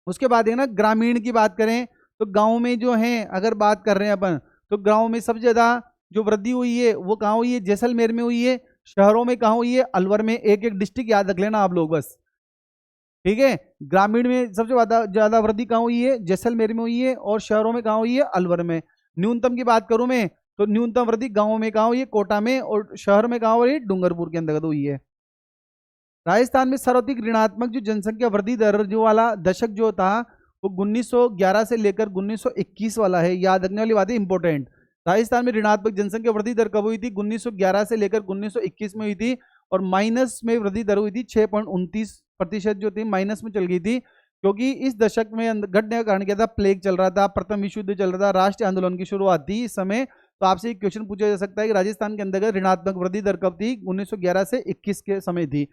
उसके बाद है ना ग्रामीण की बात करें तो गांव में जो है अगर बात कर रहे हैं अपन, तो गांव में सबसे ज्यादा जो वृद्धि हुई है वो कहाँ हुई है, जैसलमेर में हुई है। शहरों में कहाँ हुई है, अलवर में। एक एक डिस्ट्रिक्ट याद रख लेना आप लोग बस, ठीक है। ग्रामीण में सबसे ज्यादा वृद्धि कहाँ हुई है, जैसलमेर में हुई है, और शहरों में कहाँ हुई है, अलवर में। न्यूनतम की बात करूं मैं तो न्यूनतम वृद्धि गांवों में कहाँ हुई है, कोटा में, और शहर में कहाँ हुई है, डूंगरपुर के अंतर्गत हुई है। राजस्थान में सर्वाधिक ऋणात्मक जो जनसंख्या वृद्धि दर जो वाला दशक जो था वो 1911 से लेकर 1921 वाला है। याद रखने वाली बात है, इंपॉर्टेंट। राजस्थान में ऋणात्मक जनसंख्या वृद्धि दर कब हुई थी, 1911 से लेकर 1921 में हुई थी, और माइनस में वृद्धि दर हुई थी 6.29% जो थी माइनस में चल गई थी, क्योंकि इस दशक में घटने का कारण क्या था, प्लेग चल रहा था, प्रथम विश्व युद्ध चल रहा था, राष्ट्रीय आंदोलन की शुरुआत थी इस समय। तो आपसे एक क्वेश्चन पूछा जा सकता है कि राजस्थान के अंतर्गत ऋणात्मक वृद्धि दर कब थी, 1911 से 21 के समय थी।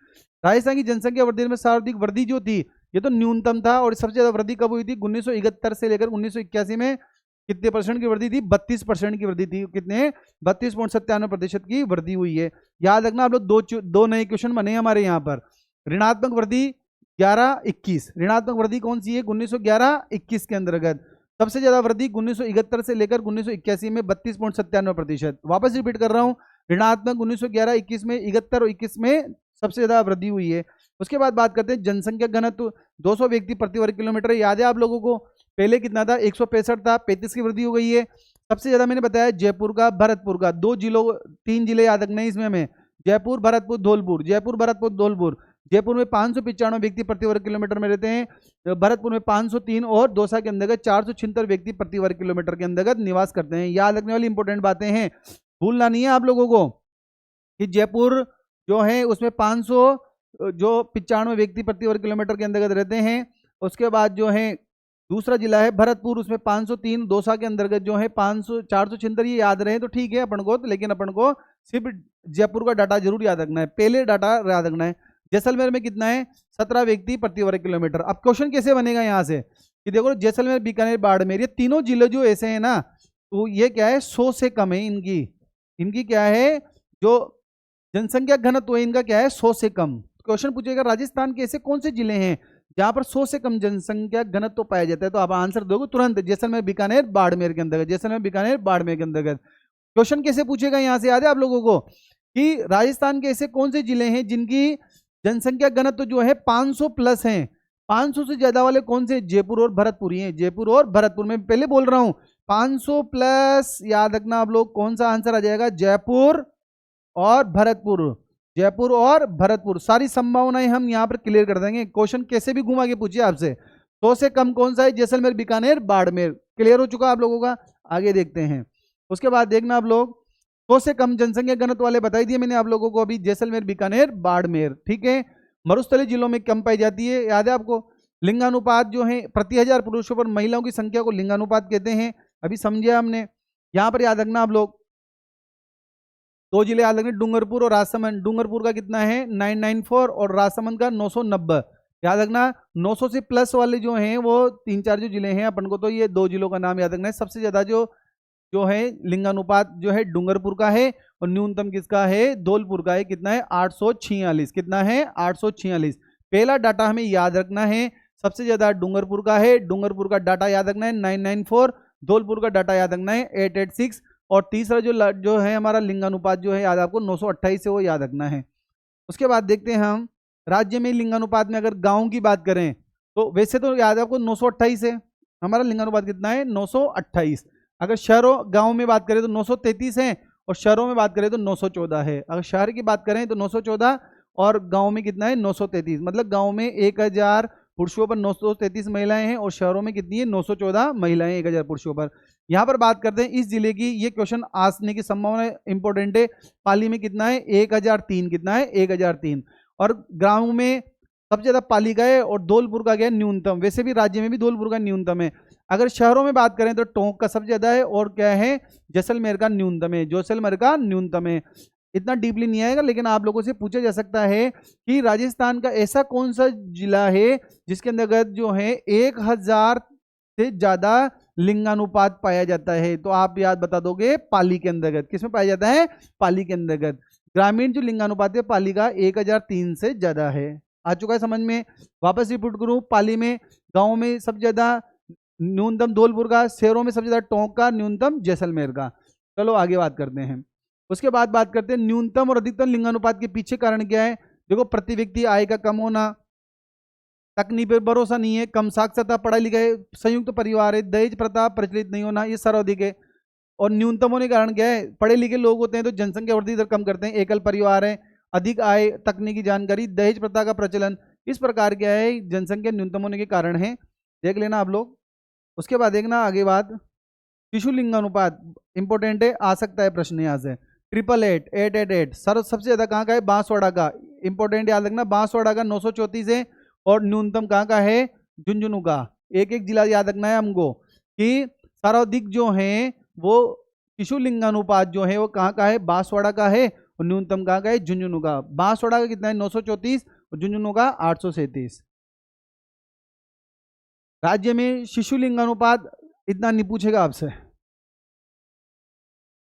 राजस्थान की जनसंख्या वृद्धि में सर्वाधिक वृद्धि जो थी ये तो न्यूनतम था, और सबसे ज्यादा वृद्धि कब हुई थी, 1971 से लेकर 1981 में कितने परसेंट की वृद्धि थी, 32% की वृद्धि थी। कितने, 32.97% की वृद्धि हुई है। याद रखना आप लोग, दो नए क्वेश्चन बने हमारे यहाँ पर। ऋणात्मक वृद्धि 11-21, ऋणात्मक वृद्धि कौन सी है, 1911-21 के अंतर्गत। सबसे ज्यादा वृद्धि 1971 से लेकर 1981 में 32.97%। वापस रिपीट कर रहा हूं, ऋणात्मक 1911-21 में, 71 और 21 में सबसे ज्यादा वृद्धि हुई है। उसके बाद बात करते हैं जनसंख्या घनत्व, 200 व्यक्ति प्रति वर्ग किलोमीटर। याद है आप लोगों को, पहले कितना था, 165 था, 35 की वृद्धि हो गई है। सबसे ज्यादा मैंने बताया जयपुर का, भरतपुर का, 3 जिले याद रखना है इसमें हमें, जयपुर, भरतपुर, धौलपुर। जयपुर, भरतपुर, धौलपुर। जयपुर में 595 व्यक्ति प्रति वर्ग किलोमीटर में रहते हैं, भरतपुर में 503, और दौसा के अंतर्गत 476 व्यक्ति प्रति वर्ग किलोमीटर के अंतर्गत निवास करते हैं। याद रखने वाली इंपॉर्टेंट बातें हैं, भूलना नहीं है आप लोगों को, कि जयपुर जो है उसमें 595 व्यक्ति प्रति वर्ग किलोमीटर के अंतर्गत रहते हैं। उसके बाद जो है दूसरा जिला है भरतपुर, उसमें 503, दौसा के अंतर्गत जो है 476, ये याद रहे तो ठीक है अपन को, लेकिन अपन को सिर्फ जयपुर का डाटा जरूर याद रखना है, पहले डाटा याद रखना है। जैसलमेर में कितना है, 17 व्यक्ति प्रति वर्ग किलोमीटर। अब क्वेश्चन कैसे बनेगा यहाँ से कि देखो जैसलमेर, बीकानेर, बाड़मेर, ये तीनों जिले जो ऐसे हैं ना, तो ये क्या है, 100 से कम है इनकी क्या है, जो जनसंख्या घनत्व है इनका क्या है, 100 से कम। क्वेश्चन पूछेगा राजस्थान के ऐसे कौन से जिले हैं जहां पर 100 से कम जनसंख्या घनत्व पाया जाता है, तो आप आंसर दोगे तुरंत, जैसलमेर, बीकानेर, बाड़मेर के अंतर्गत, जैसलमेर, बीकानेर, बाड़मेर के अंतर्गत। क्वेश्चन कैसे पूछेगा यहां से, याद है आप लोगों को, कि राजस्थान के ऐसे कौन से जिले हैं जिनकी जनसंख्या घनत्व जो है 500 प्लस है, 500 से ज्यादा वाले कौन से, जयपुर और भरतपुर ही हैं, जयपुर और भरतपुर। मैं पहले बोल रहा हूं 500 प्लस, याद रखना आप लोग, कौन सा आंसर आ जाएगा, जयपुर और भरतपुर। जयपुर और भरतपुर, सारी संभावनाएं हम यहां पर क्लियर कर देंगे। क्वेश्चन कैसे भी घुमा के पूछिए आपसे, 100 से कम कौन सा है, जैसलमेर, बीकानेर, बाड़मेर। क्लियर हो चुका आप लोगों का, आगे देखते हैं। उसके बाद देखना आप लोग, 100 से कम जनसंख्या घनत्व वाले बताई दिए मैंने आप लोगों को अभी, जैसलमेर, बीकानेर, बाड़मेर, ठीक है। मरुस्थलीय जिलों में कम पाई जाती है, याद है आपको। लिंगानुपात जो है प्रति 1000 पुरुषों पर महिलाओं की संख्या को लिंगानुपात कहते हैं, अभी समझे हमने। यहां पर याद रखना आप लोग, 2 जिले याद रखना, डूंगरपुर और राजसमंद। डूंगरपुर का कितना है 994 और राजसमंद का 990। याद रखना 900 से प्लस वाले जो हैं वो 3-4 जो जिले हैं, अपन को तो ये 2 जिलों का नाम याद रखना है। सबसे ज्यादा जो है लिंगानुपात जो है डूंगरपुर का है, और न्यूनतम किसका है, धौलपुर का है। कितना है 846, कितना है 846। पहला डाटा हमें याद रखना है, सबसे ज्यादा डूंगरपुर का है, डूंगरपुर का डाटा याद रखना है 994, धौलपुर का डाटा याद रखना है 886, और तीसरा जो है हमारा लिंगानुपात जो है याद आपको 928 है, वो याद रखना है। उसके बाद देखते हैं हम राज्य में लिंगानुपात में, अगर गांव की बात करें तो वैसे तो याद आपको 928 है, हमारा लिंगानुपात कितना है 928। अगर शहरों गांव में बात करें तो 933 है, और शहरों में बात करें तो 914 है। अगर शहर की बात करें तो 914, और गांव में कितना है 933, मतलब गांव में 1000 पुरुषों पर 933 महिलाएं हैं और शहरों में कितनी है 914 महिलाएं 1000 पुरुषों पर। यहाँ पर बात करते हैं इस जिले की, ये क्वेश्चन आने की संभावना इंपॉर्टेंट है। पाली में कितना है 1003, कितना है 1003, और गांव में सबसे ज्यादा पाली का है और धौलपुर का क्या है न्यूनतम। वैसे भी राज्य में भी धौलपुर का न्यूनतम है। अगर शहरों में बात करें तो टोंक का सबसे ज्यादा है और क्या है जैसलमेर का न्यूनतम है, जैसलमेर का न्यूनतम है। इतना डीपली नहीं आएगा, लेकिन आप लोगों से पूछा जा सकता है कि राजस्थान का ऐसा कौन सा जिला है जिसके अंतर्गत जो है 1000 से ज्यादा लिंगानुपात पाया जाता है। तो आप याद बता दोगे पाली के अंतर्गत, किसमें पाया जाता है पाली के अंतर्गत। ग्रामीण जो लिंगानुपात है पाली का 1003 से ज्यादा है। आ चुका है समझ में। वापस रिपीट करूं, पाली में गांव में सबसे ज्यादा न्यूनतम धौलपुर का, शहरों में सबसे ज्यादा टोंक का, न्यूनतम जैसलमेर का। चलो आगे बात करते हैं। उसके बाद बात करते हैं न्यूनतम और अधिकतम लिंगानुपात के पीछे कारण क्या है। देखो, प्रति व्यक्ति आय का कम होना, तकनीक पर भरोसा नहीं है, कम साक्षरता, पढ़ाई लिखाई, संयुक्त परिवार है, दहेज प्रथा प्रचलित नहीं होना, ये सर्वाधिक है। और न्यूनतम होने के कारण क्या है, पढ़े लिखे लोग होते हैं तो जनसंख्या वृद्धि दर कम करते हैं, एकल परिवार है, अधिक आय, तकनीकी जानकारी, दहेज प्रथा का प्रचलन, इस प्रकार क्या है जनसंख्या न्यूनतम होने के कारण है। देख लेना आप लोग। उसके बाद देखना आगे बात, शिशु लिंगानुपात इंपॉर्टेंट है, आ सकता है प्रश्न यहाँ से। 888, 888 सबसे ज्यादा कहाँ का है बांसवाड़ा का, इंपॉर्टेंट याद रखना। बांसवाड़ा का 934 है और न्यूनतम कहाँ का है झुंझुनू का। एक एक जिला याद रखना है हमको कि सर्वाधिक जो है वो शिशु लिंगानुपात जो है वो कहाँ का है बांसवाड़ा का है और न्यूनतम कहाँ का है झुंझुनू का। बांसवाड़ा का कितना है 934 और झुंझुनू का 837। राज्य में शिशु लिंगानुपात इतना नहीं पूछेगा आपसे।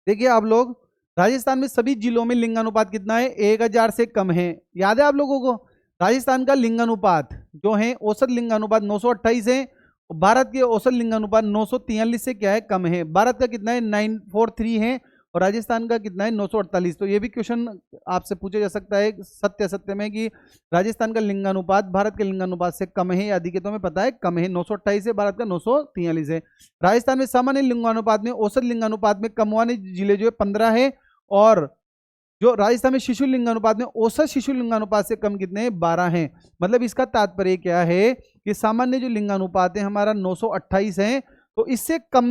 देखिए आप लोग, राजस्थान में सभी जिलों में लिंगानुपात कितना है 1000 से कम है। याद है आप लोगों को, राजस्थान का लिंगानुपात जो है औसत लिंगानुपात 928 है, भारत के औसत लिंगानुपात 943 से क्या है कम है। भारत का कितना है 943 है और राजस्थान का कितना है 948। तो ये भी क्वेश्चन आपसे पूछा जा सकता है सत्य सत्य में कि राजस्थान का लिंगानुपात भारत के लिंगानुपात से कम है या अधिक है। तो हमें पता है कम है, 928 है, भारत का 943 है। राजस्थान में सामान्य लिंगानुपात में औसत लिंगानुपात में कम वाले जिले जो है 15 है और जो राजस्थान में शिशु लिंगानुपात में औसत शिशु लिंगानुपात से कम कितने हैं 12 हैं। मतलब इसका तात्पर्य क्या है कि सामान्य जो लिंगानुपात है हमारा 928 है, तो इससे कम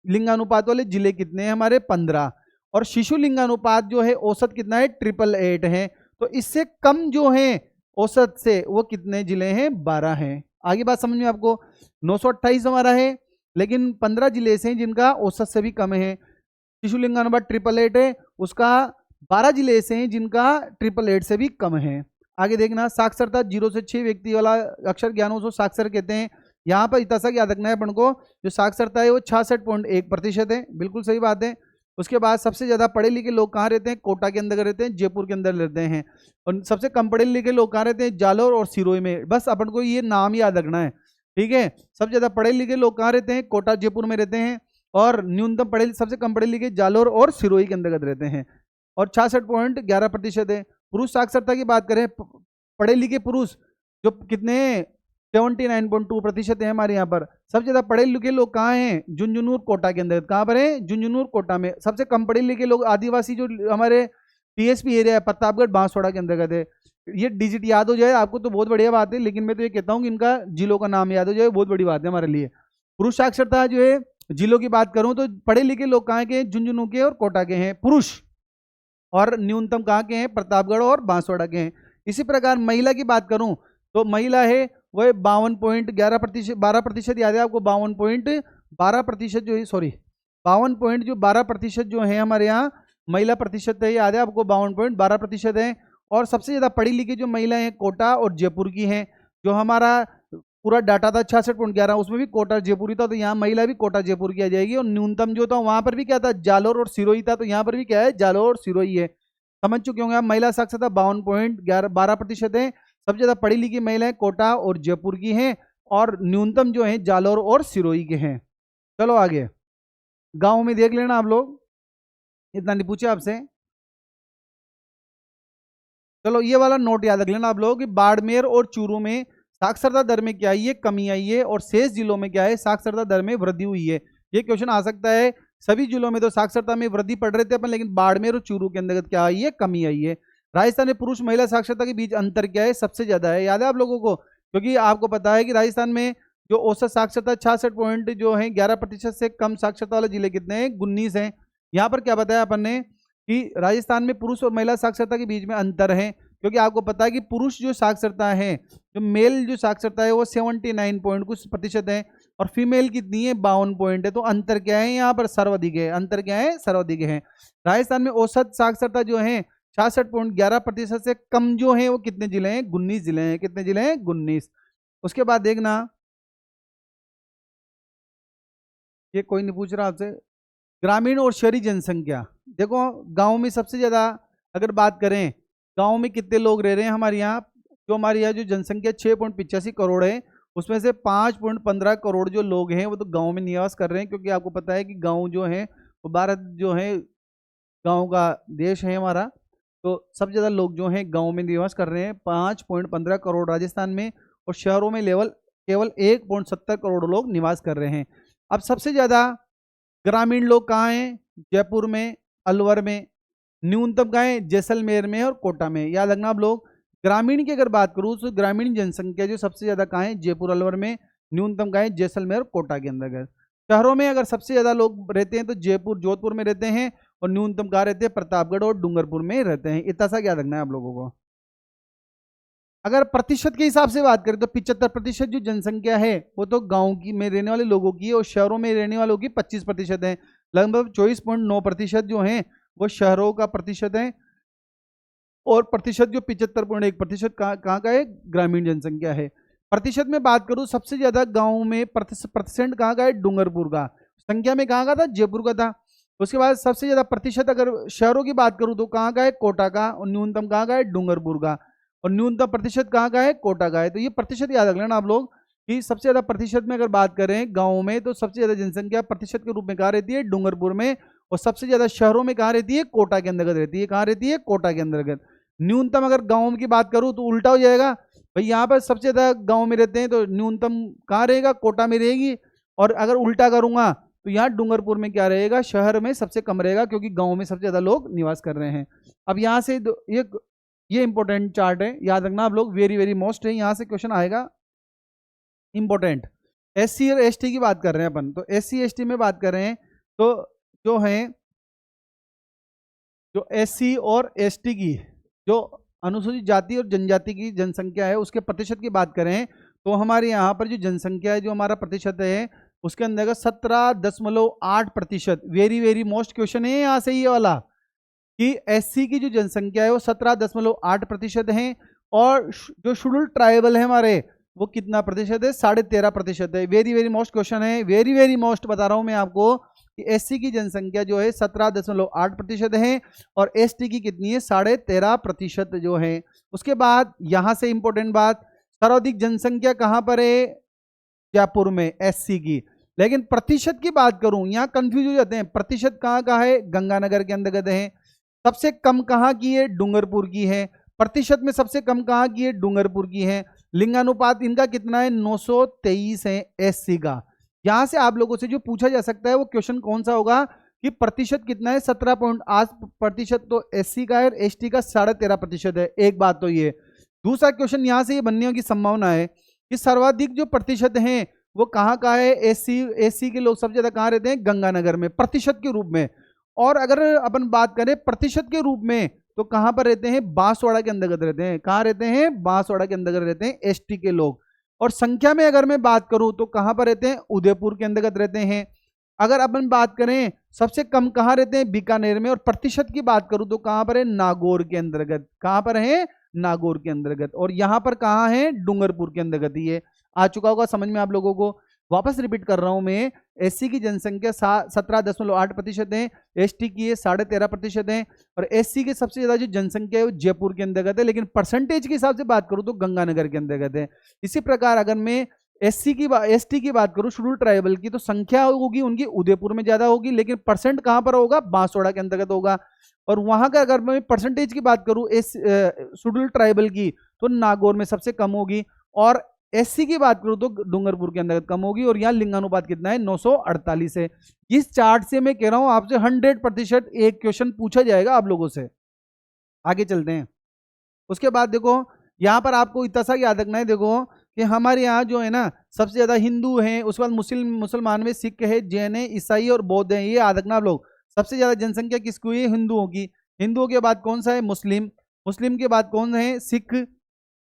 लिंगानुपात वाले जिले कितने हैं हमारे 15, और शिशु लिंगानुपात जो है औसत कितना है 888 है, तो इससे कम जो है औसत से वो कितने जिले हैं 12 हैं। आगे बात समझ में आपको, 928 हमारा है लेकिन 15 जिले से जिनका औसत से भी कम है। शिशु लिंगानुपात 888 है, उसका 12 जिले ऐसे हैं जिनका 888 से भी कम है। आगे देखना, साक्षरता 0 से 6 व्यक्ति वाला अक्षर ज्ञानों को साक्षर कहते हैं। यहाँ पर इतना सा याद रखना है अपन को, जो साक्षरता है वो 66.1% है, बिल्कुल सही बात है। उसके बाद सबसे ज्यादा पढ़े लिखे लोग कहाँ रहते हैं, कोटा के अंदर रहते हैं, जयपुर के अंदर रहते हैं। और सबसे कम पढ़े लिखे लोग कहाँ रहते हैं, जालोर और सिरोही में। बस अपन को ये नाम याद रखना है, ठीक है। सबसे ज्यादा पढ़े लिखे लोग कहाँ रहते हैं, कोटा जयपुर में रहते हैं, और न्यूनतम पढ़े सबसे कम पढ़े लिखे जालोर और सिरोही के अंतर्गत रहते हैं, और 66.11% है। पुरुष साक्षरता की बात करें, पढ़े लिखे पुरुष जो कितने 79.2% है हमारे यहाँ पर। सबसे ज्यादा पढ़े लिखे लोग कहाँ हैं, झुंझुनू कोटा के अंदर। कहाँ पर है, झुंझुनू कोटा में। सबसे कम पढ़े लिखे लोग आदिवासी जो हमारे टीएसपी एरिया है प्रतापगढ़ बांसवाड़ा के अंतर्गत है। ये डिजिट याद हो जाए आपको तो बहुत बढ़िया बात है, लेकिन मैं तो ये कहता हूँ कि इनका जिलों का नाम याद हो जाए बहुत बड़ी बात है हमारे लिए। पुरुष साक्षरता जो है जिलों की बात करूं तो पढ़े लिखे लोग कहाँ के, झुंझुनू के और कोटा के हैं पुरुष, और न्यूनतम कहाँ के हैं, प्रतापगढ़ और बांसवाड़ा के हैं। इसी प्रकार महिला की बात करूं तो महिला है वह 52.11%, 12% याद है आपको, 52.12% जो है, सॉरी 52.12% जो है हमारे यहाँ महिला प्रतिशत है, याद है आपको 52.12% है। और सबसे ज्यादा पढ़ी लिखी जो महिलाएं हैं कोटा और जयपुर की हैं। जो हमारा पूरा डाटा था 66.11, उसमें भी कोटा जयपुर ही था, तो यहाँ महिला भी कोटा जयपुर की आ जाएगी। और न्यूनतम जो था वहां पर भी क्या था, जालोर और सिरोही था, तो यहाँ पर भी क्या है, जालोर और सिरोही है। समझ चुके होंगे आप। महिला साक्षरता 52.12% है। सबसे ज्यादा पढ़ी लिखी महिलाएं कोटा और जयपुर की हैं, और न्यूनतम जो है जालोर और सिरोही के हैं। चलो आगे, गांव में देख लेना आप लोग, इतना नहीं पूछे आपसे। चलो ये वाला नोट याद रख लेना आप लोग कि बाड़मेर और चूरू में साक्षरता दर में क्या आई है, कमी आई है, और शेष जिलों में क्या है, साक्षरता दर में वृद्धि हुई है। ये क्वेश्चन आ सकता है। सभी जिलों में तो साक्षरता में वृद्धि पड़ रहे थे अपन, लेकिन बाड़मेर और चूरू के अंतर्गत क्या आई है, कमी आई है। राजस्थान में पुरुष महिला साक्षरता के बीच अंतर क्या है, सबसे ज्यादा है, याद है आप लोगों को? क्योंकि आपको पता है कि राजस्थान में जो औसत साक्षरता 66 पॉइंट जो है 11% से कम साक्षरता वाले जिले कितने हैं, 19 हैं। यहाँ पर क्या बताया अपन ने कि राजस्थान में पुरुष और महिला साक्षरता के बीच में अंतर है, क्योंकि आपको पता है कि पुरुष जो साक्षरता है, जो मेल जो साक्षरता है वो 79 पॉइंट कुछ प्रतिशत है और फीमेल कितनी है, 52 पॉइंट है। तो अंतर क्या है यहाँ पर, सर्वाधिक है। अंतर क्या है, सर्वाधिक है। राजस्थान में औसत साक्षरता जो है 66.11% से कम जो है वो कितने जिले हैं, 19 जिले हैं। कितने जिले हैं, 19। उसके बाद देखना, ये कोई नहीं पूछ रहा आपसे, ग्रामीण और शहरी जनसंख्या। देखो गांव में सबसे ज्यादा अगर बात करें, गांव में कितने लोग रह रहे हैं हमारे यहाँ, जो हमारे यहाँ जो जनसंख्या 6.85 करोड़ है, उसमें से 5.15 करोड़ जो लोग हैं वो तो गांव में निवास कर रहे हैं। क्योंकि आपको पता है कि गांव जो है वो भारत जो है गांव का देश है हमारा, तो सबसे ज़्यादा लोग जो हैं गांव में निवास कर रहे हैं, 5.15 करोड़ राजस्थान में, और शहरों में केवल 1.70 करोड़ लोग निवास कर रहे हैं। अब सबसे ज़्यादा ग्रामीण लोग कहाँ हैं, जयपुर में, अलवर में, न्यूनतम कहाँ है, जैसलमेर में और कोटा में। याद रखना आप लोग, ग्रामीण की अगर बात करूँ तो ग्रामीण जनसंख्या जो सबसे ज़्यादा कहाँ है, जयपुर अलवर में, न्यूनतम कहाँ है, जैसलमेर और कोटा के अंदर। शहरों में अगर सबसे ज़्यादा लोग रहते हैं तो जयपुर जोधपुर में रहते हैं, और न्यूनतम कहाँ रहते हैं, प्रतापगढ़ और डूंगरपुर में रहते हैं। इतना सा याद रखना है आप लोगों को। अगर प्रतिशत के हिसाब से बात करें तो 75% जो जनसंख्या है वो तो गांव की में रहने वाले लोगों की है, और शहरों में रहने वालों की 25% है। लगभग 24.9% जो है वो शहरों का प्रतिशत है, और प्रतिशत जो 75.1% कहाँ का है, ग्रामीण जनसंख्या है। प्रतिशत में बात करूं, सबसे ज्यादा गांव में प्रतिशत कहाँ का है, डूंगरपुर का। संख्या में कहाँ का था, जयपुर का था। उसके बाद सबसे ज्यादा प्रतिशत अगर शहरों की बात करूं तो कहाँ का है, कोटा का, और न्यूनतम कहाँ का है, डूंगरपुर का, और न्यूनतम प्रतिशत कहाँ का है, कोटा का है। तो ये प्रतिशत याद रख लेना आप लोग कि सबसे ज्यादा प्रतिशत में अगर बात करें गाँव में तो सबसे ज्यादा जनसंख्या प्रतिशत के रूप में कहाँ रहती है, डूंगरपुर में, और सबसे ज्यादा शहरों में कहाँ रहती है, कोटा के अंतर्गत रहती है। कहाँ रहती है, कोटा के अंतर्गत। न्यूनतम अगर गाँव की बात करूं तो उल्टा हो जाएगा भाई, यहाँ पर सबसे ज्यादा गाँव में रहते हैं तो न्यूनतम कहाँ रहेगा, कोटा में रहेगी। और अगर उल्टा करूंगा तो यहाँ डूंगरपुर में क्या रहेगा, शहर में सबसे कम रहेगा, क्योंकि गाँव में सबसे ज्यादा लोग निवास कर रहे हैं। अब यहाँ से ये इंपॉर्टेंट चार्ट है, याद रखना आप लोग, वेरी वेरी मोस्ट है, यहाँ से क्वेश्चन आएगा इंपॉर्टेंट। SC और ST की बात कर रहे हैं अपन, तो SC ST में बात कर रहे हैं तो जो है जो SC और ST की जो अनुसूचित जाति और जनजाति की जनसंख्या है उसके प्रतिशत की बात करें तो हमारे यहाँ पर जो जनसंख्या है, जो हमारा प्रतिशत है, उसके अंदर 17.8%। वेरी वेरी मोस्ट क्वेश्चन है यहाँ से ये वाला कि SC की जो जनसंख्या है वो 17.8% है, और जो शेड्यूल ट्राइबल है हमारे वो कितना प्रतिशत है, 13.5% है। वेरी वेरी मोस्ट क्वेश्चन है, वेरी वेरी मोस्ट बता रहा हूं मैं आपको कि SC की जनसंख्या जो है 17.8% है, और ST की कितनी है, 13.5% जो है। उसके बाद यहां से इंपॉर्टेंट बात, सर्वाधिक जनसंख्या कहां पर है, जयपुर में, SC की। लेकिन प्रतिशत की बात करूं, यहाँ कंफ्यूज हो जाते हैं, प्रतिशत कहाँ का है, गंगानगर के अंतर्गत है। सबसे कम कहाँ की है, डूंगरपुर की है। प्रतिशत में सबसे कम कहाँ की है, डूंगरपुर की है। लिंगानुपात इनका कितना है, 923 है SC का। यहां से आप लोगों से जो पूछा जा सकता है वो क्वेश्चन कौन सा होगा कि प्रतिशत कितना है, 17.8% तो SC का है, और ST का 13.5% है। एक बात तो ये। दूसरा क्वेश्चन यहां से ये बनने की संभावना है कि सर्वाधिक जो प्रतिशत है वो कहाँ का है, SC के लोग सबसे ज्यादा कहाँ रहते हैं, गंगानगर में, प्रतिशत के रूप में। और अगर अपन बात करें प्रतिशत के रूप में तो कहां पर रहते हैं, बांसवाड़ा के अंतर्गत रहते हैं। कहां रहते हैं, बांसवाड़ा के अंतर्गत रहते हैं ST के लोग। और संख्या में अगर मैं बात करूं तो कहां पर रहते हैं, उदयपुर के अंतर्गत रहते हैं। अगर अपन बात करें सबसे कम कहां रहते हैं, बीकानेर में। और प्रतिशत की बात करूं तो कहां पर है, नागौर के अंतर्गत। कहां पर है, नागौर के अंतर्गत। और यहां पर कहां है, डूंगरपुर के अंतर्गत। ये आ चुका होगा समझ में आप लोगों को। वापस रिपीट कर रहा हूं मैं, SC की जनसंख्या 17.8% है, ST की 13.5% है, और SC की सबसे ज्यादा जो जनसंख्या है वो जयपुर के अंतर्गत है। लेकिन परसेंटेज के हिसाब से बात करूं तो गंगानगर के अंतर्गत है। इसी प्रकार अगर मैं ST की बात करूं, शेड्यूल ट्राइबल की, तो संख्या होगी उनकी उदयपुर में ज्यादा होगी, लेकिन परसेंट कहां पर होगा, बांसवाड़ा के अंतर्गत होगा। और वहां का अगर मैं परसेंटेज की बात करूं शेड्यूल ट्राइबल की, तो नागौर में सबसे कम होगी। और SC की बात करूं तो डूंगरपुर के अंतर्गत कम होगी। और यहाँ लिंगानुपात कितना है, 948 है। इस चार्ट से मैं कह रहा हूं आपसे 100% एक क्वेश्चन पूछा जाएगा आप लोगों से। आगे चलते हैं। उसके बाद देखो यहाँ पर आपको इतना सा याद रखना है, देखो कि हमारे यहाँ जो है ना सबसे ज्यादा हिंदू हैं, उसके बाद मुसलमान में सिख है, जैन है, ईसाई और बौद्ध है। ये याद रखना आप लोग। सबसे ज्यादा जनसंख्या किसकी हुई है? हिंदुओं की। हिंदुओं के बाद कौन सा है? मुस्लिम। मुस्लिम के बाद कौन है? सिख।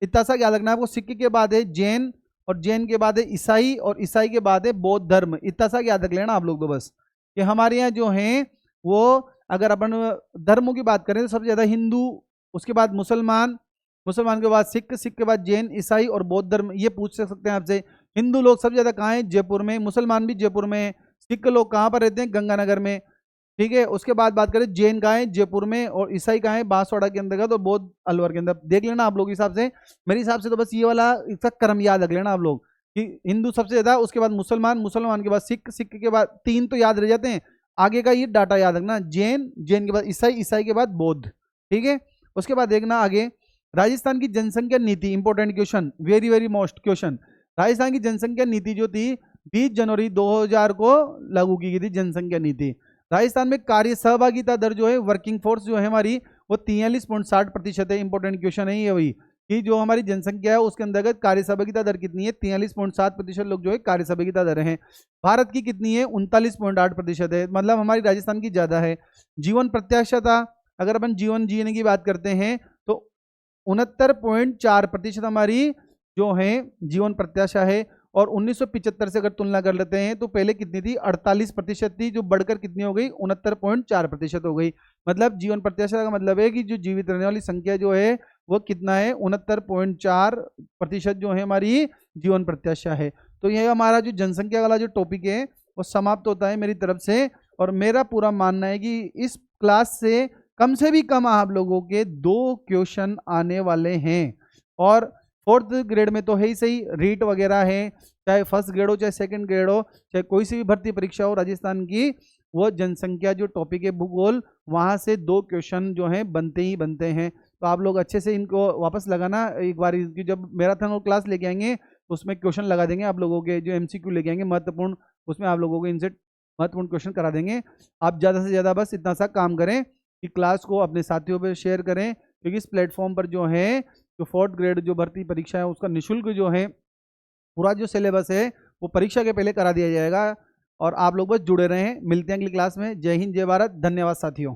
इतना सा याद रखना है आपको। सिख के बाद है जैन, और जैन के बाद है ईसाई, और ईसाई के बाद है बौद्ध धर्म। इतना सा याद रख लेना आप लोग तो बस, कि हमारे यहाँ जो हैं वो, अगर अपन धर्मों की बात करें तो सबसे ज्यादा हिंदू, उसके बाद मुसलमान, मुसलमान के बाद सिख, सिख के बाद जैन, ईसाई और बौद्ध धर्म। ये पूछ सकते हैं आपसे। हिंदू लोग सबसे ज्यादा कहाँ हैं? जयपुर में। मुसलमान भी जयपुर में है। सिख लोग कहाँ पर रहते हैं? गंगानगर में। ठीक है। उसके बाद बात करें जैन कहाँ है? जयपुर में। और ईसाई कहाँ है? बांसवाड़ा के अंदर का, तो बौद्ध अलवर के अंदर। देख लेना आप लोग हिसाब से। मेरे हिसाब से तो बस ये वाला इसका क्रम याद रख लेना आप लोग, कि हिंदू सबसे ज्यादा, उसके बाद मुसलमान, मुसलमान के बाद सिख, सिख के बाद तीन तो याद रह जाते हैं, आगे का ये डाटा याद रखना। जैन, जैन के बाद ईसाई, ईसाई के बाद बौद्ध। ठीक है। उसके बाद देखना आगे, राजस्थान की जनसंख्या नीति। Important question, very very most question. Rajasthan की जनसंख्या नीति जो थी 20 जनवरी 2000 को लागू की गई थी जनसंख्या नीति। राजस्थान में कार्य सहभागिता दर जो है, वर्किंग फोर्स जो है हमारी, वो 43.60% है। इंपॉर्टेंट क्वेश्चन है ये वही, कि जो हमारी जनसंख्या है उसके अंतर्गत कार्य सहभागिता दर कितनी है? 43.7% लोग जो है कार्य सहभागिता दर है। भारत की कितनी है? 39.8% है, मतलब हमारी राजस्थान की ज्यादा है। जीवन प्रत्याशा, अगर अपन जीवन जीने की बात करते हैं तो 69.4% हमारी जो है जीवन प्रत्याशा है। और 1975 से अगर तुलना कर लेते हैं तो पहले कितनी थी? 48% थी, जो बढ़कर कितनी हो गई? 69.4% हो गई। मतलब जीवन प्रत्याशा का मतलब है कि जो जीवित रहने वाली संख्या जो है वो कितना है? 69.4% जो है हमारी जीवन प्रत्याशा है। तो यह हमारा जो जनसंख्या वाला जो टॉपिक है वो समाप्त होता है मेरी तरफ से। और मेरा पूरा मानना है कि इस क्लास से भी कम आप लोगों के 2 क्वेश्चन आने वाले हैं। और 4th ग्रेड में तो है ही सही, रीट वगैरह है, चाहे फर्स्ट ग्रेड हो, चाहे सेकंड ग्रेड हो, चाहे कोई सी भी भर्ती परीक्षा हो राजस्थान की, वो जनसंख्या जो टॉपिक है भूगोल, वहां से 2 क्वेश्चन जो हैं बनते ही बनते हैं। तो आप लोग अच्छे से इनको वापस लगाना एक बार, जब मैराथन क्लास लेके आएंगे तो उसमें क्वेश्चन लगा देंगे आप लोगों के, जो MCQ लेके आएंगे महत्वपूर्ण, उसमें आप लोगों को इनसे महत्वपूर्ण क्वेश्चन करा देंगे। आप ज़्यादा से ज़्यादा बस इतना सा काम करें कि क्लास को अपने साथियों पर शेयर करें, क्योंकि इस प्लेटफॉर्म पर जो है जो 4th ग्रेड जो भर्ती परीक्षा है उसका निःशुल्क जो है पूरा जो सिलेबस है वो परीक्षा के पहले करा दिया जाएगा। और आप लोग बस जुड़े रहें। मिलते हैं अगली क्लास में। जय हिंद, जय भारत, धन्यवाद साथियों।